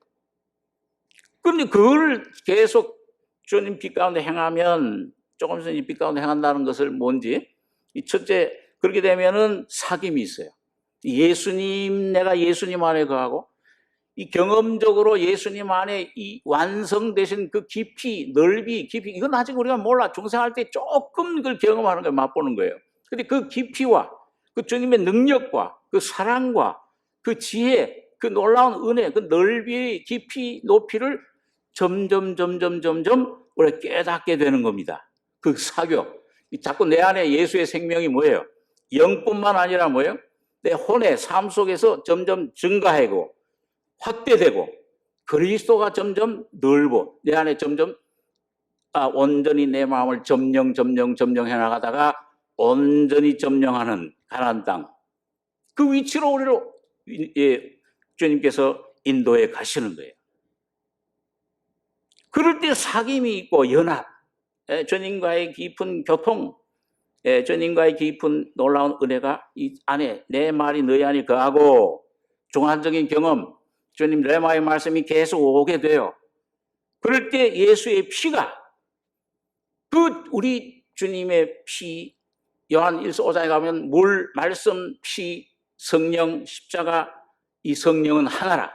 Speaker 1: 그런데 그걸 계속 주님 빛 가운데 행하면, 조금씩 이 빛 가운데 행한다는 것을 뭔지, 첫째, 그렇게 되면은 사귐이 있어요. 내가 예수님 안에 거하고, 이 경험적으로 예수님 안에 이 완성되신 그 깊이, 넓이, 깊이, 이건 아직 우리가 몰라. 중생할 때 조금 그걸 경험하는 거예요. 맛보는 거예요. 근데 그 깊이와 그 주님의 능력과 그 사랑과 그 지혜, 그 놀라운 은혜, 그 넓이, 깊이, 높이를 점점 우리가 깨닫게 되는 겁니다. 그 사교. 자꾸 내 안에 예수의 생명이 뭐예요? 영뿐만 아니라 뭐예요? 내 혼의 삶 속에서 점점 증가하고 확대되고 그리스도가 점점 넓어. 내 안에 점점 온전히 내 마음을 점령해 나가다가 온전히 점령하는 가나안 땅. 그 위치로 우리를 주님께서 인도해 가시는 거예요. 그럴 때 사귐이 있고 연합, 주님과의 깊은 교통, 주님과의 깊은 놀라운 은혜가 이 안에, 내 말이 너희 안에 거하고 중환적인 경험, 주님 레마의 말씀이 계속 오게 돼요. 그럴 때 예수의 피가, 그 우리 주님의 피, 요한 1서 5장에 가면 물, 말씀, 피, 성령, 십자가, 이 성령은 하나라.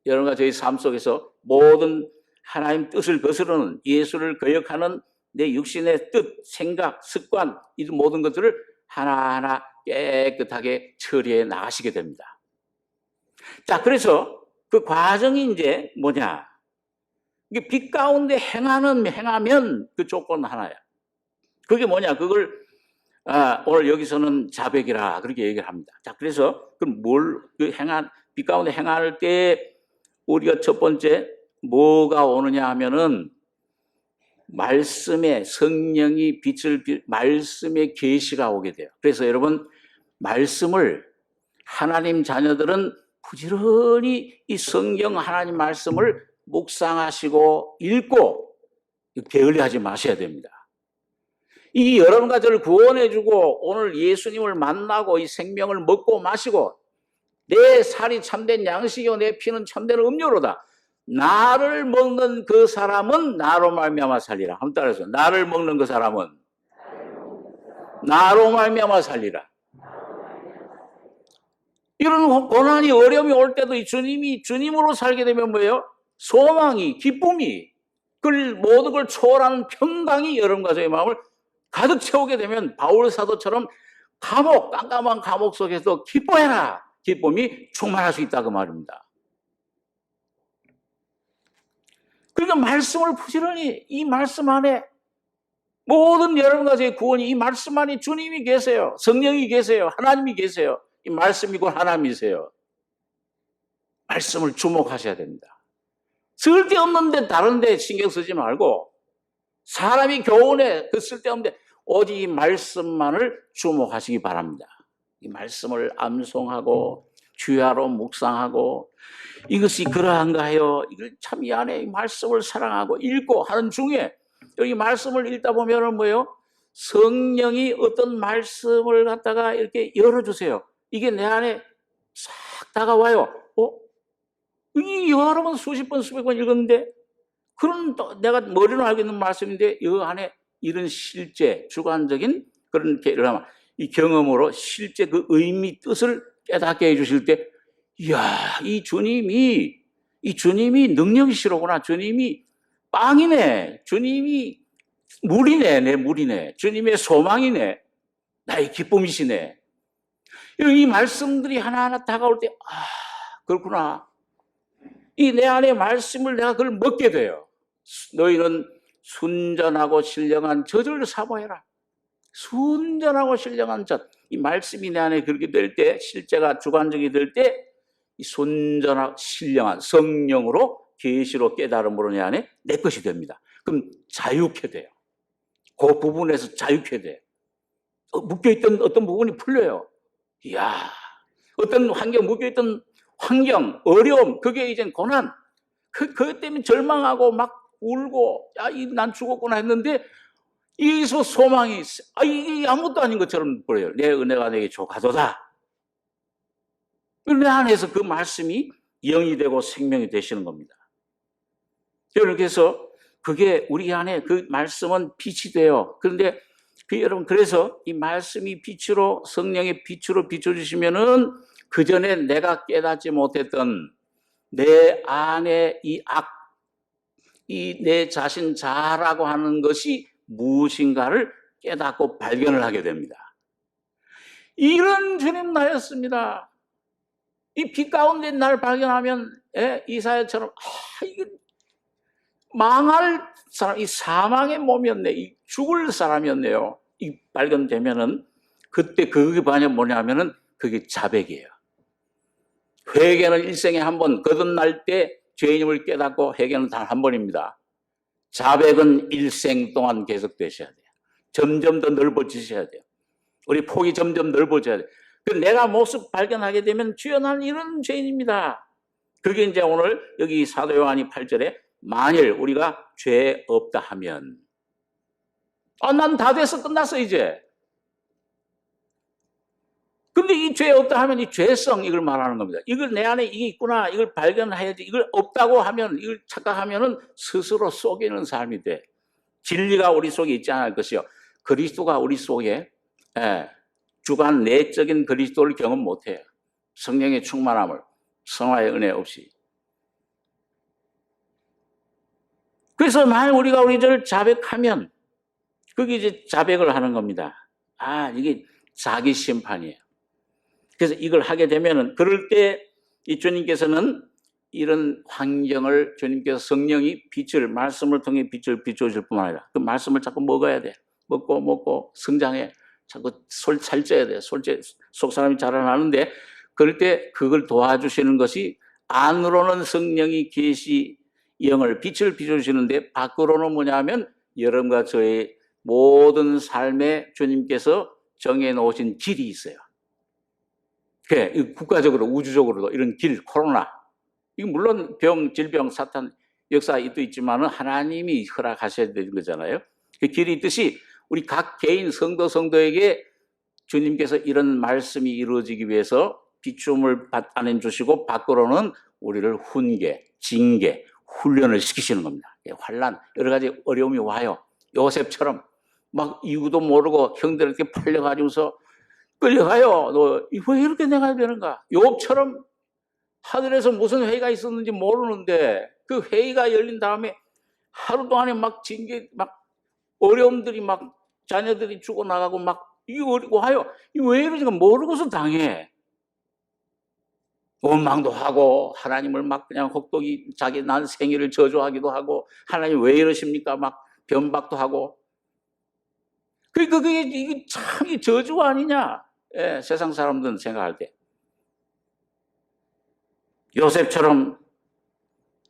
Speaker 1: 여러분과 저희 삶 속에서 모든 하나님 뜻을 거스르는, 예수를 거역하는 내 육신의 뜻, 생각, 습관, 이 모든 것들을 하나하나 깨끗하게 처리해 나가시게 됩니다. 자, 그래서 그 과정이 이제 뭐냐? 이게 빛 가운데 행하면 그 조건 하나야. 그게 뭐냐? 그걸 오늘 여기서는 자백이라 그렇게 얘기를 합니다. 자, 그래서 그럼 빛 가운데 행할 때 우리가 첫 번째 뭐가 오느냐 하면은 말씀의 성령이 말씀의 계시가 오게 돼요. 그래서 여러분 말씀을 하나님 자녀들은 부지런히 이 성경 하나님 말씀을 묵상하시고 읽고 게을리하지 마셔야 됩니다. 이 여러분과 저를 구원해주고 오늘 예수님을 만나고 이 생명을 먹고 마시고 내 살이 참된 양식이요 내 피는 참된 음료로다. 나를 먹는 그 사람은 나로 말미암아 살리라. 한번 따라해서 나를 먹는 그 사람은 나로 말미암아 살리라. 이런 고난이 어려움이 올 때도 이 주님으로 살게 되면 뭐예요? 소망이, 기쁨이, 모든 걸 초월하는 평강이 여러분과 저의 마음을 가득 채우게 되면 바울 사도처럼 깜깜한 감옥 속에서 기뻐해라. 기쁨이 충만할 수 있다 그 말입니다. 그러니까 말씀을 부지런히 이 말씀 안에 모든 여러분과 저의 구원이 이 말씀 안에 주님이 계세요. 성령이 계세요. 하나님이 계세요. 이 말씀이고 하나님이세요. 말씀을 주목하셔야 됩니다. 쓸데없는데 다른 데 신경 쓰지 말고 사람이 교훈에 그 쓸데없는데 오직 이 말씀만을 주목하시기 바랍니다. 이 말씀을 암송하고 주야로 묵상하고 이것이 그러한가요? 이걸 참 이 안에 이 말씀을 사랑하고 읽고 하는 중에 여기 말씀을 읽다 보면은 뭐예요? 성령이 어떤 말씀을 갖다가 이렇게 열어주세요. 이게 내 안에 싹 다가와요. 이 여러 번 수십 번 수백 번 읽었는데 그런 내가 머리로 알고 있는 말씀인데 이 안에 이런 실제 주관적인 그런 이 경험으로 실제 그 의미 뜻을 깨닫게 해주실 때 이야 이 주님이 능력이시로구나. 주님이 빵이네. 주님이 물이네. 내 물이네. 주님의 소망이네. 나의 기쁨이시네. 이 말씀들이 하나하나 다가올 때 그렇구나. 이 내 안에 말씀을 내가 그걸 먹게 돼요. 너희는 순전하고 신령한 젖을 사모해라. 순전하고 신령한 젖. 이 말씀이 내 안에 그렇게 될 때, 실제가 주관적이 될 때, 이 순전하고 신령한 성령으로 계시로 깨달음으로 내 안에 내 것이 됩니다. 그럼 자유케 돼요. 그 부분에서 자유케 돼요. 묶여있던 어떤 부분이 풀려요. 이야, 어떤 묶여있던 환경, 어려움, 그게 이젠 고난, 그것 때문에 절망하고 막 울고, 난 죽었구나 했는데, 여기서 소망이, 이게 아무것도 아닌 것처럼 보여요. 내 은혜가 내게 조가도다. 내 안에서 그 말씀이 영이 되고 생명이 되시는 겁니다. 그래서 그게 우리 안에 그 말씀은 빛이 돼요. 그런데 여러분, 그래서 이 말씀이 빛으로, 성령의 빛으로 비춰주시면은 그 전에 내가 깨닫지 못했던 내 안에 내 자신 자라고 하는 것이 무엇인가를 깨닫고 발견을 하게 됩니다. 이런 주님 나였습니다. 이 빛 가운데 날 발견하면 이사야처럼 이게 망할 사람, 이 사망의 몸이었네, 이 죽을 사람이었네요. 이 발견되면은 그때 그게 뭐냐면은 그게 자백이에요. 회개는 일생에 한 번, 거듭날 때 죄인임을 깨닫고 회개는 단 한 번입니다. 자백은 일생 동안 계속되셔야 돼요. 점점 더 넓어지셔야 돼요. 우리 폭이 점점 넓어져야 돼요. 내가 모습 발견하게 되면 주여 나는 이런 죄인입니다. 그게 이제 오늘 여기 사도 요한이 8절에 만일 우리가 죄 없다 하면 난 다 돼서 끝났어 이제. 근데 이 죄 없다 하면 이 죄성 이걸 말하는 겁니다. 이걸 내 안에 이게 있구나. 이걸 발견해야지. 이걸 없다고 하면 이걸 착각하면은 스스로 속이는 삶이 돼. 진리가 우리 속에 있지 않을 것이요. 그리스도가 우리 속에 주관 내적인 그리스도를 경험 못해요. 성령의 충만함을 성화의 은혜 없이. 그래서 만약 우리가 우리 저를 자백하면 그게 이제 자백을 하는 겁니다. 이게 자기 심판이에요. 그래서 이걸 하게 되면은 그럴 때 이 주님께서는 이런 환경을 주님께서 성령이 말씀을 통해 빛을 비춰줄 뿐만 아니라 그 말씀을 자꾸 먹어야 돼. 먹고 성장해. 자꾸 살쪄야 돼. 속 사람이 자라나는데 그럴 때 그걸 도와주시는 것이 안으로는 성령이 계시 영을 빛을 비춰주시는데 밖으로는 뭐냐면 여러분과 저의 모든 삶에 주님께서 정해놓으신 길이 있어요. 그래, 국가적으로 우주적으로도 이런 길, 코로나 이거 물론 질병, 사탄 역사도 있지만 하나님이 허락하셔야 되는 거잖아요. 그 길이 있듯이 우리 각 개인 성도에게 주님께서 이런 말씀이 이루어지기 위해서 비춤을 안해 주시고 밖으로는 우리를 훈계, 징계, 훈련을 시키시는 겁니다. 환난, 여러 가지 어려움이 와요. 요셉처럼 막 이유도 모르고 형들에게 팔려가지고서 끌려가요. 너 왜 이렇게 내가 되는가? 욥처럼 하늘에서 무슨 회의가 있었는지 모르는데 그 회의가 열린 다음에 하루 동안에 막 징계, 막 어려움들이 막 자녀들이 죽어나가고 막 이거 와요. 왜 이러지가 모르고서 당해. 원망도 하고 하나님을 막 그냥 혹독히 자기 난 생일을 저주하기도 하고 하나님 왜 이러십니까? 막 변박도 하고. 그게 이게 참 저주가 아니냐? 예, 세상 사람들은 생각할 때. 요셉처럼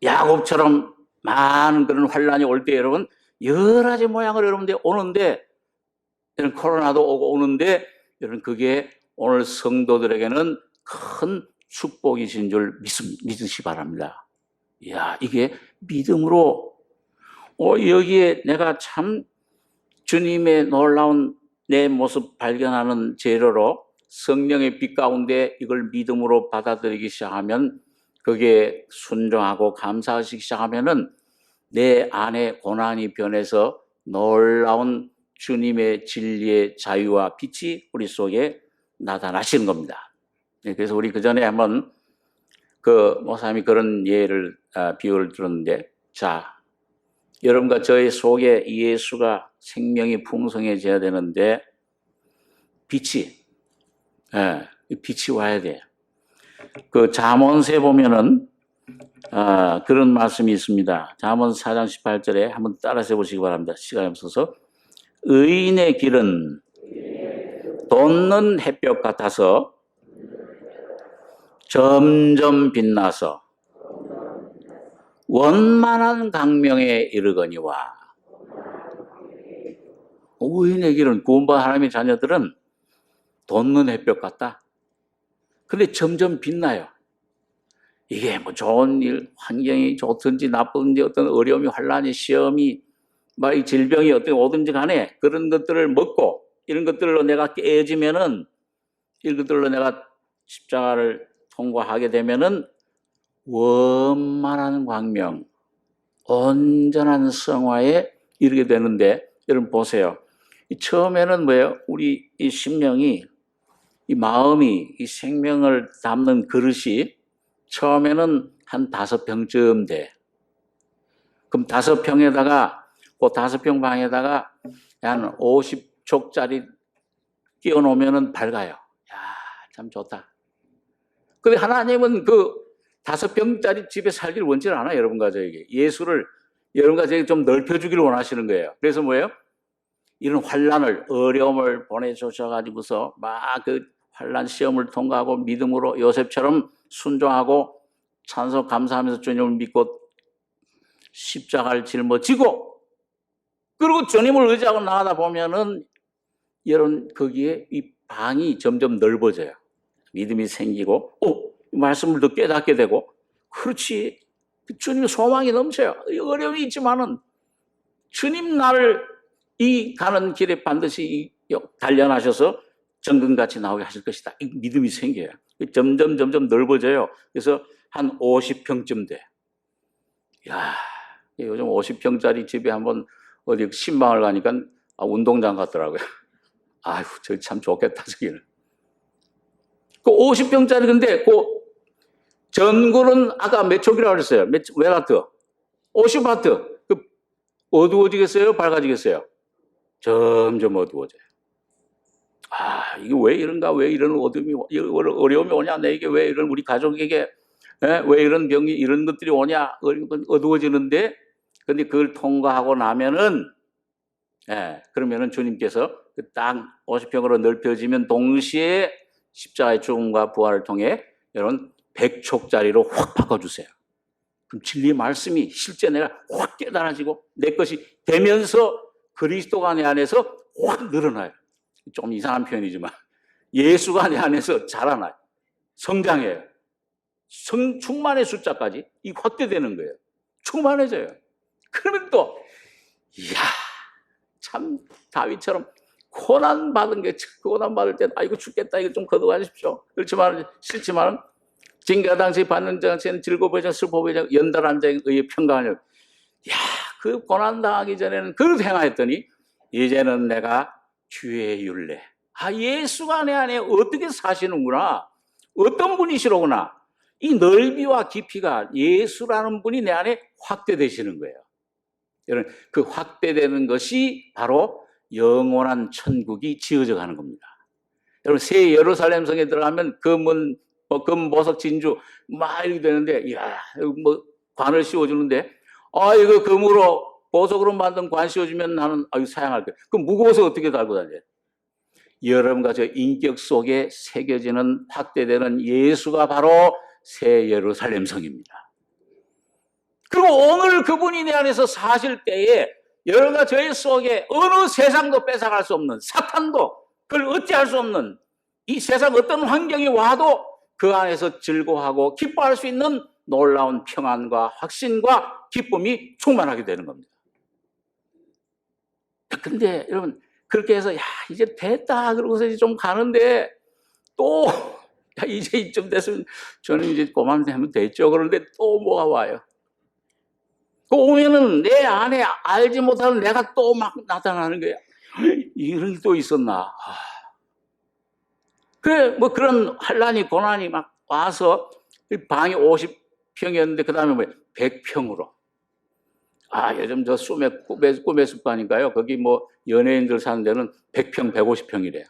Speaker 1: 야곱처럼 많은 그런 환란이 올 때 여러분 여러 가지 모양을 여러분들 오는데 이런 코로나도 오고 오는데 여러분 그게 오늘 성도들에게는 큰 축복이신 줄 믿으시 바랍니다. 이야, 이게 믿음으로 여기에 내가 참 주님의 놀라운 내 모습 발견하는 재료로 성령의 빛 가운데 이걸 믿음으로 받아들이기 시작하면 그게 순종하고 감사하시기 시작하면은 내 안에 고난이 변해서 놀라운 주님의 진리의 자유와 빛이 우리 속에 나타나시는 겁니다. 그래서 우리 그 전에 한번 그 목사님이 그런 비유를 들었는데, 자, 여러분과 저의 속에 예수가 생명이 풍성해져야 되는데 빛이 와야 돼. 그 잠언서에 보면은 그런 말씀이 있습니다. 잠언 4장 18절에 한번 따라서 해보시기 바랍니다. 시간이 없어서. 의인의 길은 돋는 햇볕 같아서 점점 빛나서 원만한 강명에 이르거니와. 의인의 길은 구원받은 하나님의 자녀들은 돋는 햇볕 같다. 근데 점점 빛나요. 이게 뭐 좋은 일, 환경이 좋든지 나쁘든지 어떤 어려움이, 환란이, 시험이, 막 이 질병이 어떻게 오든지 간에 그런 것들을 먹고 이런 것들로 내가 깨어지면은 이런 것들로 내가 십자가를 통과하게 되면은 원만한 광명, 온전한 성화에 이르게 되는데 여러분 보세요. 처음에는 뭐예요? 우리 이 심령이 이 마음이 이 생명을 담는 그릇이 처음에는 한 5평쯤 돼. 그럼 5평에다가 그 5평 방에다가 한 50촉짜리 끼워 놓으면은 밝아요. 야, 참 좋다. 근데 하나님은 그 5평짜리 집에 살기를 원치 않아요. 여러분과 저에게. 예수를 여러분과 저에게 좀 넓혀주기를 원하시는 거예요. 그래서 뭐예요? 이런 환란을, 어려움을 보내주셔가지고서 막 그 환란 시험을 통과하고 믿음으로 요셉처럼 순종하고 찬송 감사하면서 주님을 믿고 십자가를 짊어지고 그리고 주님을 의지하고 나가다 보면은 여러분 거기에 이 방이 점점 넓어져요. 믿음이 생기고 말씀을 더 깨닫게 되고 그렇지 주님의 소망이 넘쳐요. 어려움이 있지만은 주님 나를 이 가는 길에 반드시 단련하셔서 정금같이 나오게 하실 것이다. 이 믿음이 생겨요. 점점 넓어져요. 그래서 한 50평쯤 돼. 야, 요즘 50평짜리 집에 한번 어디 신방을 가니까 운동장 같더라고요. 아휴, 저기 참 좋겠다, 저기는. 그 50평짜리 근데 그 전구는 아까 몇 촉이라고 그랬어요? 몇 와트? 50와트. 그 어두워지겠어요? 밝아지겠어요? 점점 어두워져요. 이게 왜 이런가? 왜 이런 어려움이 오냐? 내게 왜 이런 우리 가족에게 왜 이런 병이 이런 것들이 오냐? 어두워지는데 근데 그걸 통과하고 나면은 그러면은 주님께서 그 땅 50평으로 넓혀지면 동시에 십자가의 죽음과 부활을 통해 여러분 100촉짜리로 확 바꿔주세요. 그럼 진리의 말씀이 실제 내가 확 깨달아지고 내 것이 되면서 그리스도가 내 안에서 확 늘어나요. 좀 이상한 표현이지만 예수가 내 안에서 자라나요. 성장해요. 충만의 숫자까지 이 확대되는 거예요. 충만해져요. 그러면 또 이야 참 다윗처럼 고난 받은 게 고난 받을 때 이거 죽겠다 이거 좀 거둬가십시오. 그렇지만 싫지만 징계가 당시 받는 자체는 즐거워보자 슬퍼보자 연달한 자에 의해 평강하려. 야, 그 고난 당하기 전에는 그렇게 행하였더니 이제는 내가 주의 율례. 예수가 내 안에 어떻게 사시는구나. 어떤 분이시로구나. 이 넓이와 깊이가 예수라는 분이 내 안에 확대되시는 거예요. 여러분, 그 확대되는 것이 바로 영원한 천국이 지어져 가는 겁니다. 여러분, 새 예루살렘 성에 들어가면 금은 금보석 진주 막 이렇게 되는데, 이야, 뭐 관을 씌워주는데, 이거 금으로 보석으로 만든 관 씌워주면 나는 사양할 거야. 그럼 무거워서 어떻게 달고 다녀요? 여러분과 저 인격 속에 새겨지는 확대되는 예수가 바로 새 예루살렘 성입니다. 그리고 오늘 그분이 내 안에서 사실 때에 여러분과 저의 속에 어느 세상도 뺏어갈 수 없는 사탄도 그걸 어찌할 수 없는 이 세상 어떤 환경이 와도 그 안에서 즐거워하고 기뻐할 수 있는 놀라운 평안과 확신과 기쁨이 충만하게 되는 겁니다. 근데 여러분 그렇게 해서 이제 됐다 그러고서 이제 좀 가는데 또 이제 이쯤 됐으면 저는 이제 그만하면 됐죠. 그런데 또 뭐가 와요. 그 오면은 내 안에 알지 못하는 내가 또 막 나타나는 거야. 이런 게 또 있었나. 그래 뭐 그런 환란이 고난이 막 와서 방이 50평이었는데 그 다음에 100평으로. 요즘 저 꿈의 숲가니까요. 거기 뭐 연예인들 사는 데는 100평, 150평이래요.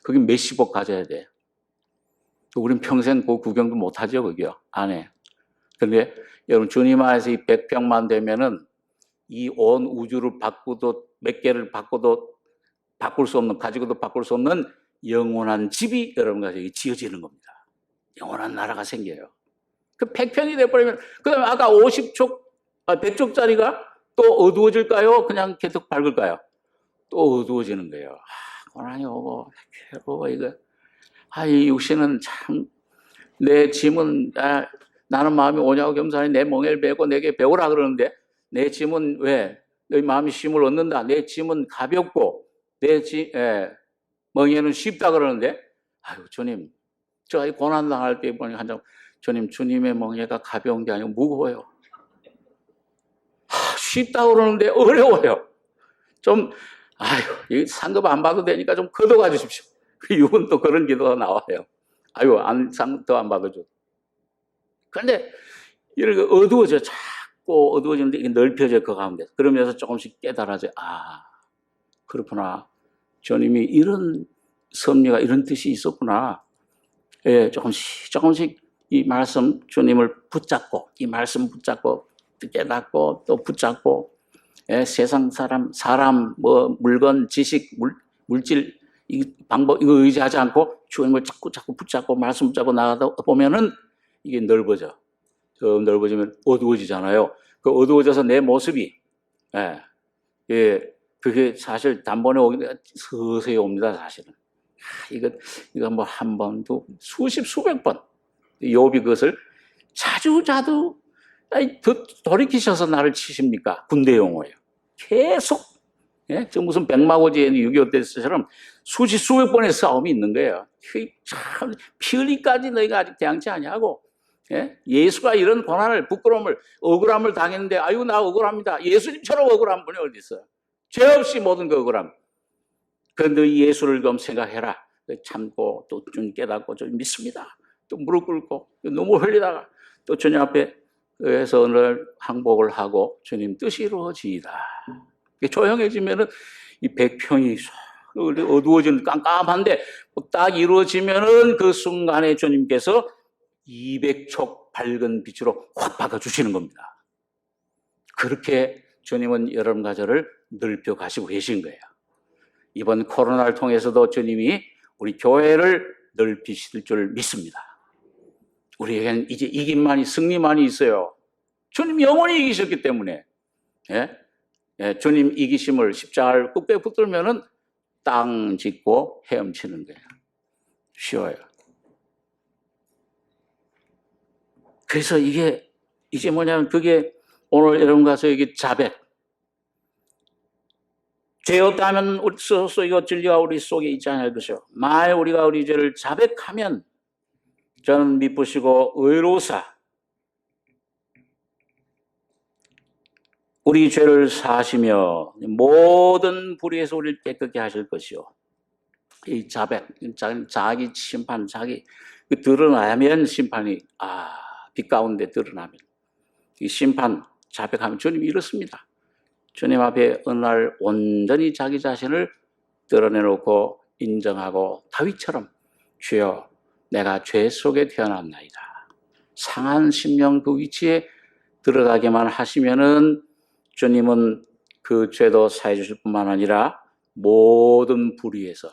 Speaker 1: 거기 몇십억 가져야 돼요. 우린 평생 그 구경도 못 하죠, 거기요. 안에. 근데 여러분 주님 안에서 이 100평만 되면은 이 온 우주를 바꾸도 몇 개를 바꿔도 바꿀 수 없는, 가지고도 바꿀 수 없는 영원한 집이 여러분과 여기 지어지는 겁니다. 영원한 나라가 생겨요. 그 100평이 돼버리면, 그 다음에 아까 100쪽짜리가 또 어두워질까요? 그냥 계속 밝을까요? 또 어두워지는 거예요. 고난이 오고, 괴로워, 이거. 이 육신은 참, 내 짐은, 나는 마음이 오냐고 겸손히 내 멍에를 베고 내게 배우라 그러는데, 내 짐은 왜? 너희 마음이 쉼을 얻는다. 내 짐은 가볍고, 멍에는 쉽다 그러는데, 주님, 저 고난당할 때 보니 한장 주님, 주님의 멍에가 가벼운 게 아니고 무거워요. 쉽다 그러는데 어려워요. 좀, 이 상급 안 받아도 되니까 좀 걷어가 주십시오. 이분 또 그런 기도가 나와요. 더 안 받아줘. 그런데 이렇게 어두워져. 자꾸 어두워지는데 이게 넓혀져 그 가운데. 그러면서 조금씩 깨달아져. 그렇구나. 주님이 이런 섭리가 이런 뜻이 있었구나. 조금씩 이 말씀 주님을 붙잡고 이 말씀 붙잡고 깨닫고 또 붙잡고 세상 사람 뭐 물건 지식 물질 이 방법 이거 의지하지 않고 주님을 자꾸 붙잡고 말씀 붙잡고 나가다 보면은 이게 넓어져. 넓어지면 어두워지잖아요. 그 어두워져서 내 모습이 그게 사실 단번에 서서히 옵니다. 사실은 이거 뭐 한 번도 수백 번 욥이 그것을 자주 돌이키셔서 나를 치십니까? 군대 용어예요. 계속 저 무슨 백마고지의 6.25 때처럼 수백 번의 싸움이 있는 거예요. 참 피 흘리까지 너희가 아직 대항치 아니하고 예수가 이런 고난을 부끄러움을 억울함을 당했는데 나 억울합니다. 예수님처럼 억울한 분이 어디 있어요? 죄 없이 모든 그 억울함. 그런데 예수를 좀 생각해라. 참고 또 좀 깨닫고 좀 믿습니다. 또 무릎 꿇고 눈물 흘리다가 또 주님 앞에 에서 오늘 항복을 하고 주님 뜻이 이루어지이다. 조용해지면은 이 100평이 어두워지는 깜깜한데 딱 이루어지면은 그 순간에 주님께서 200촉 밝은 빛으로 확 바꿔주시는 겁니다. 그렇게 주님은 여러분과 저를 넓혀 가시고 계신 거예요. 이번 코로나를 통해서도 주님이 우리 교회를 넓히실 줄 믿습니다. 우리에겐 이제 이김만이, 승리만이 있어요. 주님 영원히 이기셨기 때문에. 예? 예, 주님 이기심을 십자가를 꾹 붙들면은 땅 짚고 헤엄치는 거예요. 쉬워요. 그래서 이게 이제 뭐냐면 그게 오늘 여러분 가서 여기 자백. 죄 없다면 우리 스스로 이거 진리가 우리 속에 있지 않을 것이요. 만일 우리가 우리 죄를 자백하면 저는 미쁘시고 의로우사 우리 죄를 사하시며 모든 불의에서 우리를 깨끗게 하실 것이요. 이 자백, 자기 심판, 자기 드러나면 심판이 빛 가운데 드러나면 이 심판 자백하면 주님이 이렇습니다. 주님 앞에 어느 날 온전히 자기 자신을 드러내놓고 인정하고 다윗처럼 주여 내가 죄 속에 태어났나이다. 상한 심령 그 위치에 들어가게만 하시면은 주님은 그 죄도 사해 주실 뿐만 아니라 모든 불의에서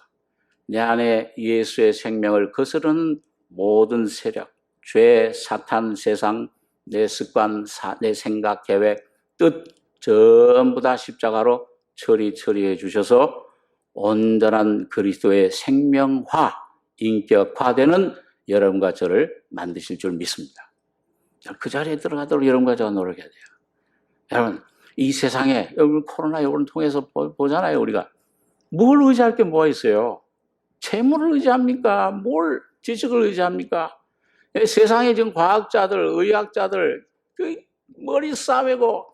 Speaker 1: 내 안에 예수의 생명을 거스르는 모든 세력, 죄, 사탄, 세상, 내 습관, 내 생각, 계획, 뜻 전부 다 십자가로 처리해 주셔서 온전한 그리스도의 생명화, 인격화되는 여러분과 저를 만드실 줄 믿습니다. 그 자리에 들어가도록 여러분과 저가 노력해야 돼요. 여러분 이 세상에 여러분 코로나 여러분 통해서 보잖아요. 우리가 뭘 의지할 게 뭐가 있어요? 재물을 의지합니까? 뭘 지식을 의지합니까? 세상에 지금 과학자들, 의학자들 그 머리 싸매고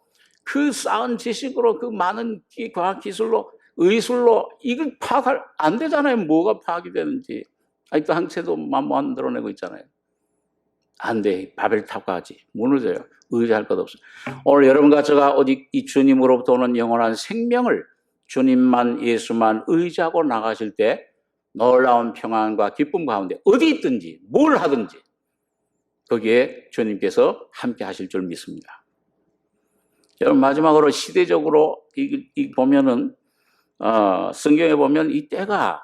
Speaker 1: 그 쌓은 지식으로 그 많은 과학 기술로 의술로 이걸 파악할 안 되잖아요. 뭐가 파악이 되는지. 아직도 항체도 만들어내고 있잖아요. 안 돼. 바벨탑과 같이 무너져요. 의지할 것 없어요. 오늘 여러분과 제가 오직 이 주님으로부터 오는 영원한 생명을 주님만 예수만 의지하고 나가실 때 놀라운 평안과 기쁨 가운데 어디 있든지 뭘 하든지 거기에 주님께서 함께 하실 줄 믿습니다. 여러분 마지막으로 시대적으로 이 보면은 성경에 보면 이 때가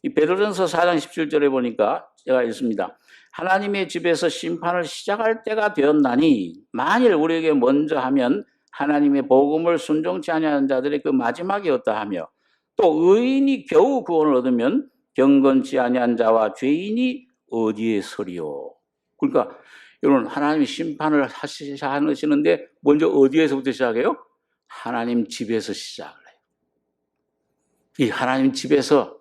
Speaker 1: 이 베드로전서 4장 17절에 보니까 제가 읽습니다. 하나님의 집에서 심판을 시작할 때가 되었나니 만일 우리에게 먼저 하면 하나님의 복음을 순종치 아니하는 자들의 그 마지막이 어떠하며 또 의인이 겨우 구원을 얻으면 경건치 아니한 자와 죄인이 어디에 서리요. 그러니까 여러분 하나님이 심판을 하시는데 먼저 어디에서부터 시작해요? 하나님 집에서 시작을 해요. 이 하나님 집에서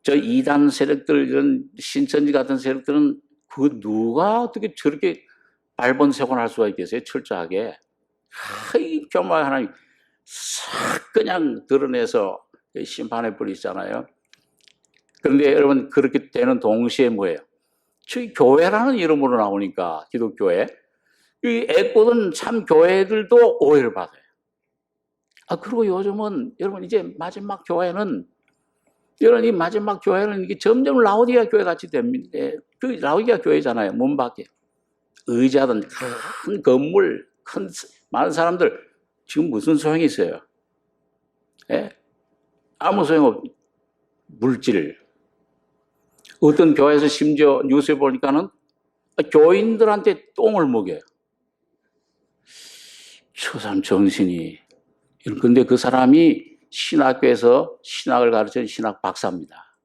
Speaker 1: 저 이단 세력들 이런 신천지 같은 세력들은 그 누가 어떻게 저렇게 발본색원할 수가 있겠어요? 철저하게 이 교만한 하나님 싹 그냥 드러내서 심판해 버리잖아요. 그런데 여러분 그렇게 되는 동시에 뭐예요? 저희 교회라는 이름으로 나오니까 기독교회 이 애꿎은 참 교회들도 오해를 받아요. 그리고 요즘은 여러분 이제 마지막 교회는 여러분 이 마지막 교회는 이게 점점 라오디게아 교회 같이 됩니다. 그 라오디게아 교회잖아요. 문 밖에 의자든 큰 건물, 많은 사람들 지금 무슨 소용이 있어요? 아무 소용없. 물질. 어떤 교회에서 심지어 뉴스에 보니까는 교인들한테 똥을 먹여요. 저 사람 정신이. 근데 그 사람이 신학교에서 신학을 가르치는 신학 박사입니다.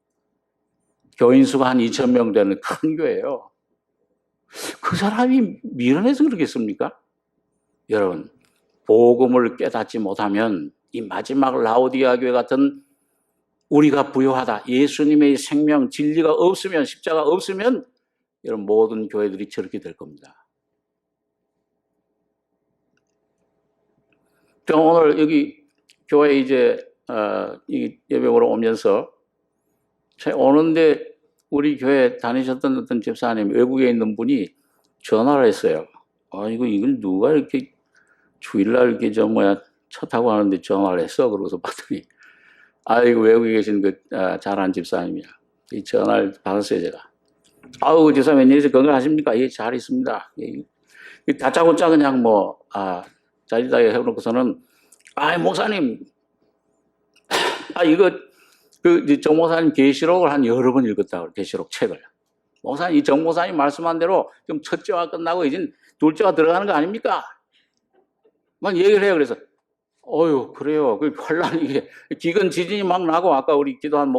Speaker 1: 교인 수가 한 2,000명 되는 큰 교회예요. 그 사람이 미련해서 그러겠습니까? 여러분, 복음을 깨닫지 못하면 이 마지막 라오디게아 교회 같은 우리가 부요하다. 예수님의 생명, 진리가 없으면, 십자가 없으면 여러분 모든 교회들이 저렇게 될 겁니다. 저 오늘 여기 교회 이제 이 예배보러 오면서 제가 오는데 우리 교회 다니셨던 어떤 집사님 외국에 있는 분이 전화를 했어요. 이걸 누가 이렇게 주일날 이렇게 차 타고 하는데 전화를 했어? 그러고서 봤더니 이거 외국에 계신 그 잘한 집사님이야. 이 전화를 받았어요 제가. 집사님 웬일이세요? 건강하십니까? 예, 잘 있습니다. 다짜고짜 그냥 자리다에 해놓고서는 목사님 이거 정 목사님 계시록을 한 여러 번 읽었다고 계시록 책을. 목사님 이 정 목사님 말씀한 대로 좀 첫째와 끝나고 이제 둘째가 들어가는 거 아닙니까? 막 얘기를 해요. 그래서 그래요. 그 혼란 이게 기근 지진이 막 나고 아까 우리 기도한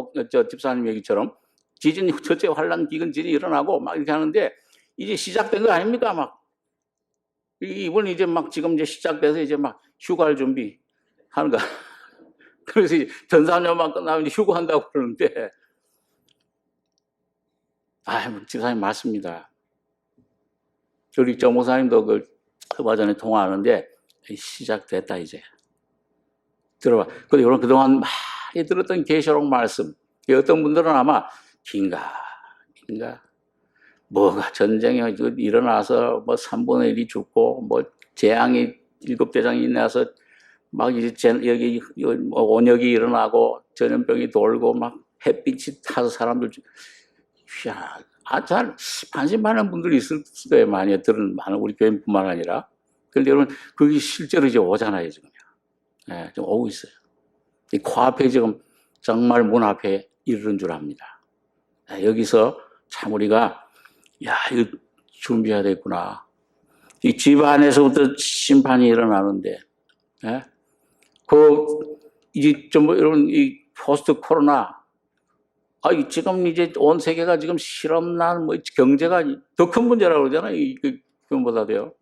Speaker 1: 집사님 얘기처럼 지진 첫째 환란 기근 지진이 일어나고 막 이렇게 하는데 이제 시작된 거 아닙니까? 막 이번 이제 막 지금 이제 시작돼서 이제 막 휴가를 준비하는 거. 그래서 전산년만 끝나면 이제 휴가한다고 그러는데 집사님 맞습니다. 우리 정 목사님도 얼마 전에 통화하는데 시작됐다 이제. 들어봐. 근데 그동안 많이 들었던 계시록 말씀. 어떤 분들은 아마 긴가 뭐가 전쟁이 일어나서 뭐 3분의 1이 죽고 뭐 재앙이 7대장이 일어나서 막 이제 여기 온역이 일어나고 전염병이 돌고 막 햇빛이 타서 사람들 잘 반신반의하는 분들이 있을 거예요. 많이 들은 많은 우리 교인뿐만 아니라. 그런데 여러분 그게 실제로 이제 오잖아요 지금. 네, 좀 오고 있어요. 이 코앞에 지금 정말 문 앞에 이르는 줄 압니다. 네, 여기서 참 우리가 이거 준비해야 되겠구나. 이 집 안에서부터 심판이 일어나는데, 네? 이제 여러분 이 포스트 코로나, 지금 이제 온 세계가 지금 실업난 경제가 더 큰 문제라고 그러잖아요. 그보다도요.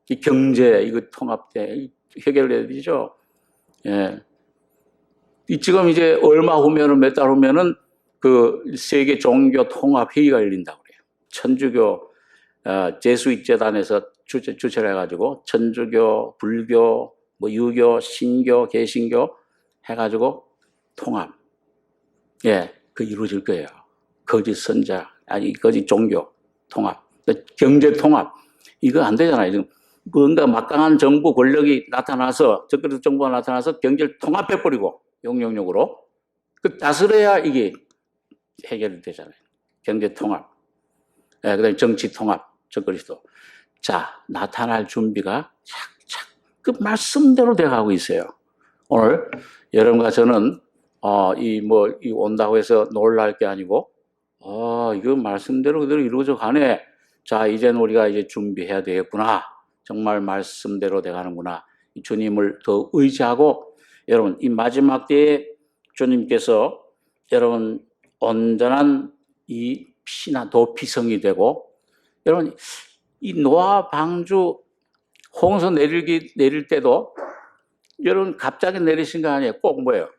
Speaker 1: 이 경제 이거 통합돼 해결해야 되죠. 예. 지금 이제 얼마 후면은 몇 달 후면은 세계 종교 통합 회의가 열린다고 그래요. 천주교 제수잇 재단에서 주최를 해가지고 천주교, 불교, 유교, 신교, 개신교 해가지고 통합. 예, 이루어질 거예요. 거짓 선자, 거짓 종교 통합, 경제 통합. 이거 안 되잖아요. 지금 뭔가 막강한 정부 권력이 나타나서, 적그리스도 정부가 나타나서 경제를 통합해버리고, 용용용으로. 다스려야 이게 해결이 되잖아요. 경제 통합. 그 다음에 정치 통합, 적그리스도. 자, 나타날 준비가 착착 말씀대로 돼가고 있어요. 오늘 여러분과 저는, 온다고 해서 놀랄 게 아니고, 이거 말씀대로 그대로 이루어져 가네. 자, 이제는 우리가 이제 준비해야 되겠구나. 정말 말씀대로 돼가는구나. 주님을 더 의지하고, 여러분, 이 마지막 때에 주님께서 여러분, 온전한 이 피나 도피성이 되고, 여러분, 이 노아 방주 홍수 내릴 때도 여러분 갑자기 내리신 거 아니에요? 꼭 뭐예요?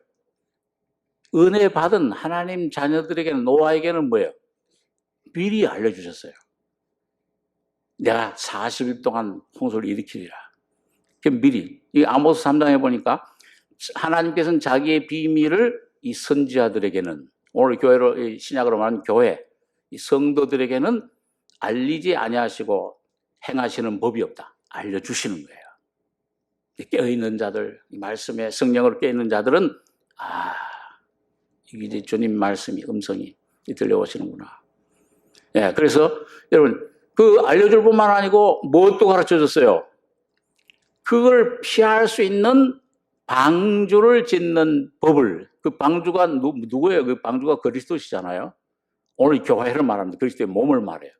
Speaker 1: 은혜 받은 하나님 자녀들에게는, 노아에게는 뭐예요? 미리 알려주셨어요. 내가 40일 동안 홍수를 일으키리라. 미리. 이 아모스 3장에 보니까 하나님께서는 자기의 비밀을 이 선지자들에게는, 오늘 교회로, 신약으로 말하는 교회, 이 성도들에게는 알리지 아니하시고 행하시는 법이 없다. 알려주시는 거예요. 깨어있는 자들, 이 말씀에 성령으로 깨어있는 자들은 이게 주님 말씀이, 음성이 들려오시는구나. 예, 그래서 여러분, 알려줄 뿐만 아니고 무엇도 가르쳐 줬어요. 그걸 피할 수 있는 방주를 짓는 법을, 방주가 누구예요? 방주가 그리스도시잖아요. 오늘 교회를 말합니다. 그리스도의 몸을 말해요.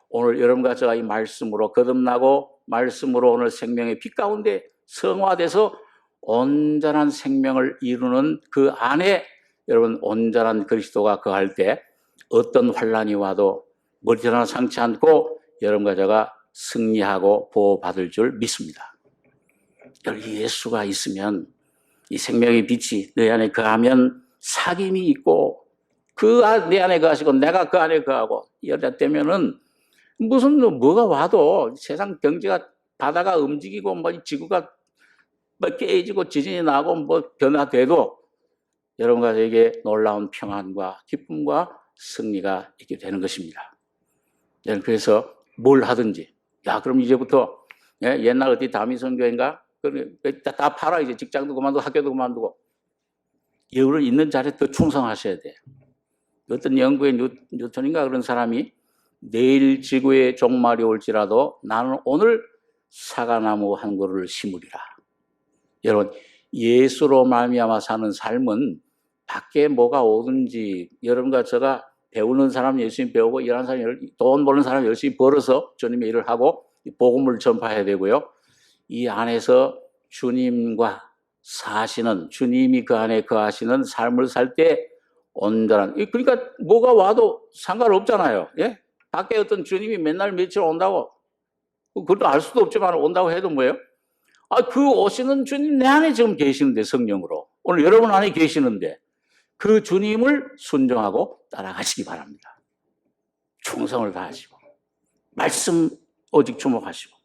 Speaker 1: 오늘 여러분과 제가 이 말씀으로 거듭나고 말씀으로 오늘 생명의 빛 가운데 성화돼서 온전한 생명을 이루는 그 안에 여러분 온전한 그리스도가 거할 때 어떤 환란이 와도 머리 하나 상치 않고 여러분과 제가 승리하고 보호받을 줄 믿습니다. 예수가 있으면, 이 생명의 빛이 내 안에 거하면 사귐이 있고, 내 안에 거하시고 내가 그 안에 거하고 이러다 되면은 무슨 뭐가 와도 세상 경제가, 바다가 움직이고 지구가 깨지고 지진이 나고 변화돼도 여러분과 저에게 놀라운 평안과 기쁨과 승리가 있게 되는 것입니다. 그래서 뭘 하든지, 그럼 이제부터, 옛날 어디 다미선교회인가? 다 팔아. 이제 직장도 그만두고 학교도 그만두고. 여유를 있는 자리에 더 충성하셔야 돼요. 어떤 영국의 뉴턴인가 그런 사람이 내일 지구에 종말이 올지라도 나는 오늘 사과나무 한 그루를 심으리라. 여러분, 예수로 말미암아 사는 삶은 밖에 뭐가 오든지 여러분과 제가 배우는 사람 열심히 배우고 일하는 사람 돈 버는 사람 열심히 벌어서 주님의 일을 하고 복음을 전파해야 되고요. 이 안에서 주님과 사시는 주님이 그 안에 거하시는 삶을 살 때 온전한 그러니까 뭐가 와도 상관없잖아요. 예? 밖에 어떤 주님이 맨날 며칠 온다고 그것도 알 수도 없지만 온다고 해도 뭐예요? 그 오시는 주님 내 안에 지금 계시는데 성령으로 오늘 여러분 안에 계시는데 그 주님을 순종하고 따라가시기 바랍니다. 충성을 다하시고 말씀 오직 주목하시고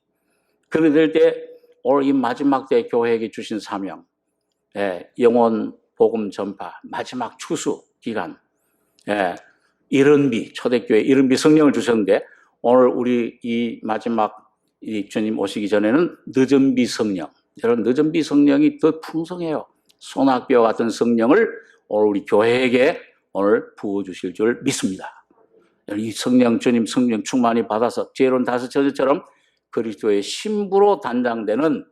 Speaker 1: 그렇게 될 때 오늘 이 마지막 때 교회에게 주신 사명 영혼 복음 전파 마지막 추수 기간 이른비 초대교회 이른비 성령을 주셨는데 오늘 우리 이 마지막 이 주님 오시기 전에는 늦은비 성령 여러분 늦은비 성령이 더 풍성해요. 소낙비와 같은 성령을 오늘 우리 교회에게 오늘 부어주실 줄 믿습니다. 이 성령 주님 성령 충만히 받아서 지혜로운 다섯 처제처럼 그리스도의 신부로 단장되는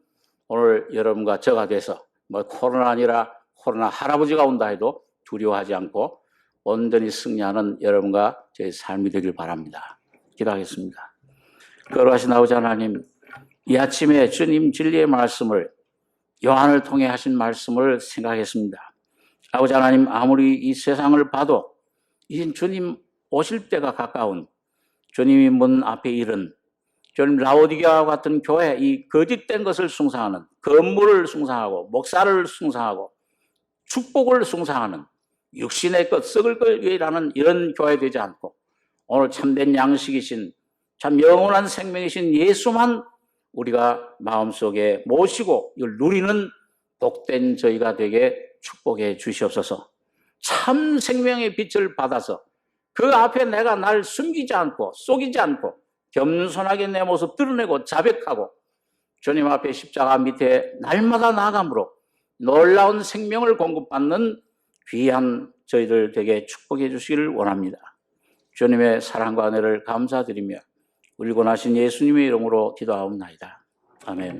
Speaker 1: 오늘 여러분과 저가 돼서 뭐 코로나 아니라 코로나 할아버지가 온다 해도 두려워하지 않고 온전히 승리하는 여러분과 제 삶이 되길 바랍니다. 기도하겠습니다. 거룩하신 아버지 하나님, 이 아침에 주님 진리의 말씀을 요한을 통해 하신 말씀을 생각했습니다. 아버지 하나님, 아무리 이 세상을 봐도 이젠 주님 오실 때가 가까운 주님이 문 앞에 이른 주님 라오디게아와 같은 교회 이 거짓된 것을 숭상하는 건물을 숭상하고 목사를 숭상하고 축복을 숭상하는 육신의 것 썩을 것이라는 이런 교회 되지 않고 오늘 참된 양식이신 참 영원한 생명이신 예수만 우리가 마음속에 모시고 이걸 누리는 복된 저희가 되게 축복해 주시옵소서. 참 생명의 빛을 받아서 그 앞에 내가 날 숨기지 않고 속이지 않고 겸손하게 내 모습 드러내고 자백하고 주님 앞에 십자가 밑에 날마다 나아감으로 놀라운 생명을 공급받는 귀한 저희들 되게 축복해 주시기를 원합니다. 주님의 사랑과 은혜를 감사드리며 울고 나신 예수님의 이름으로 기도하옵나이다. 아멘.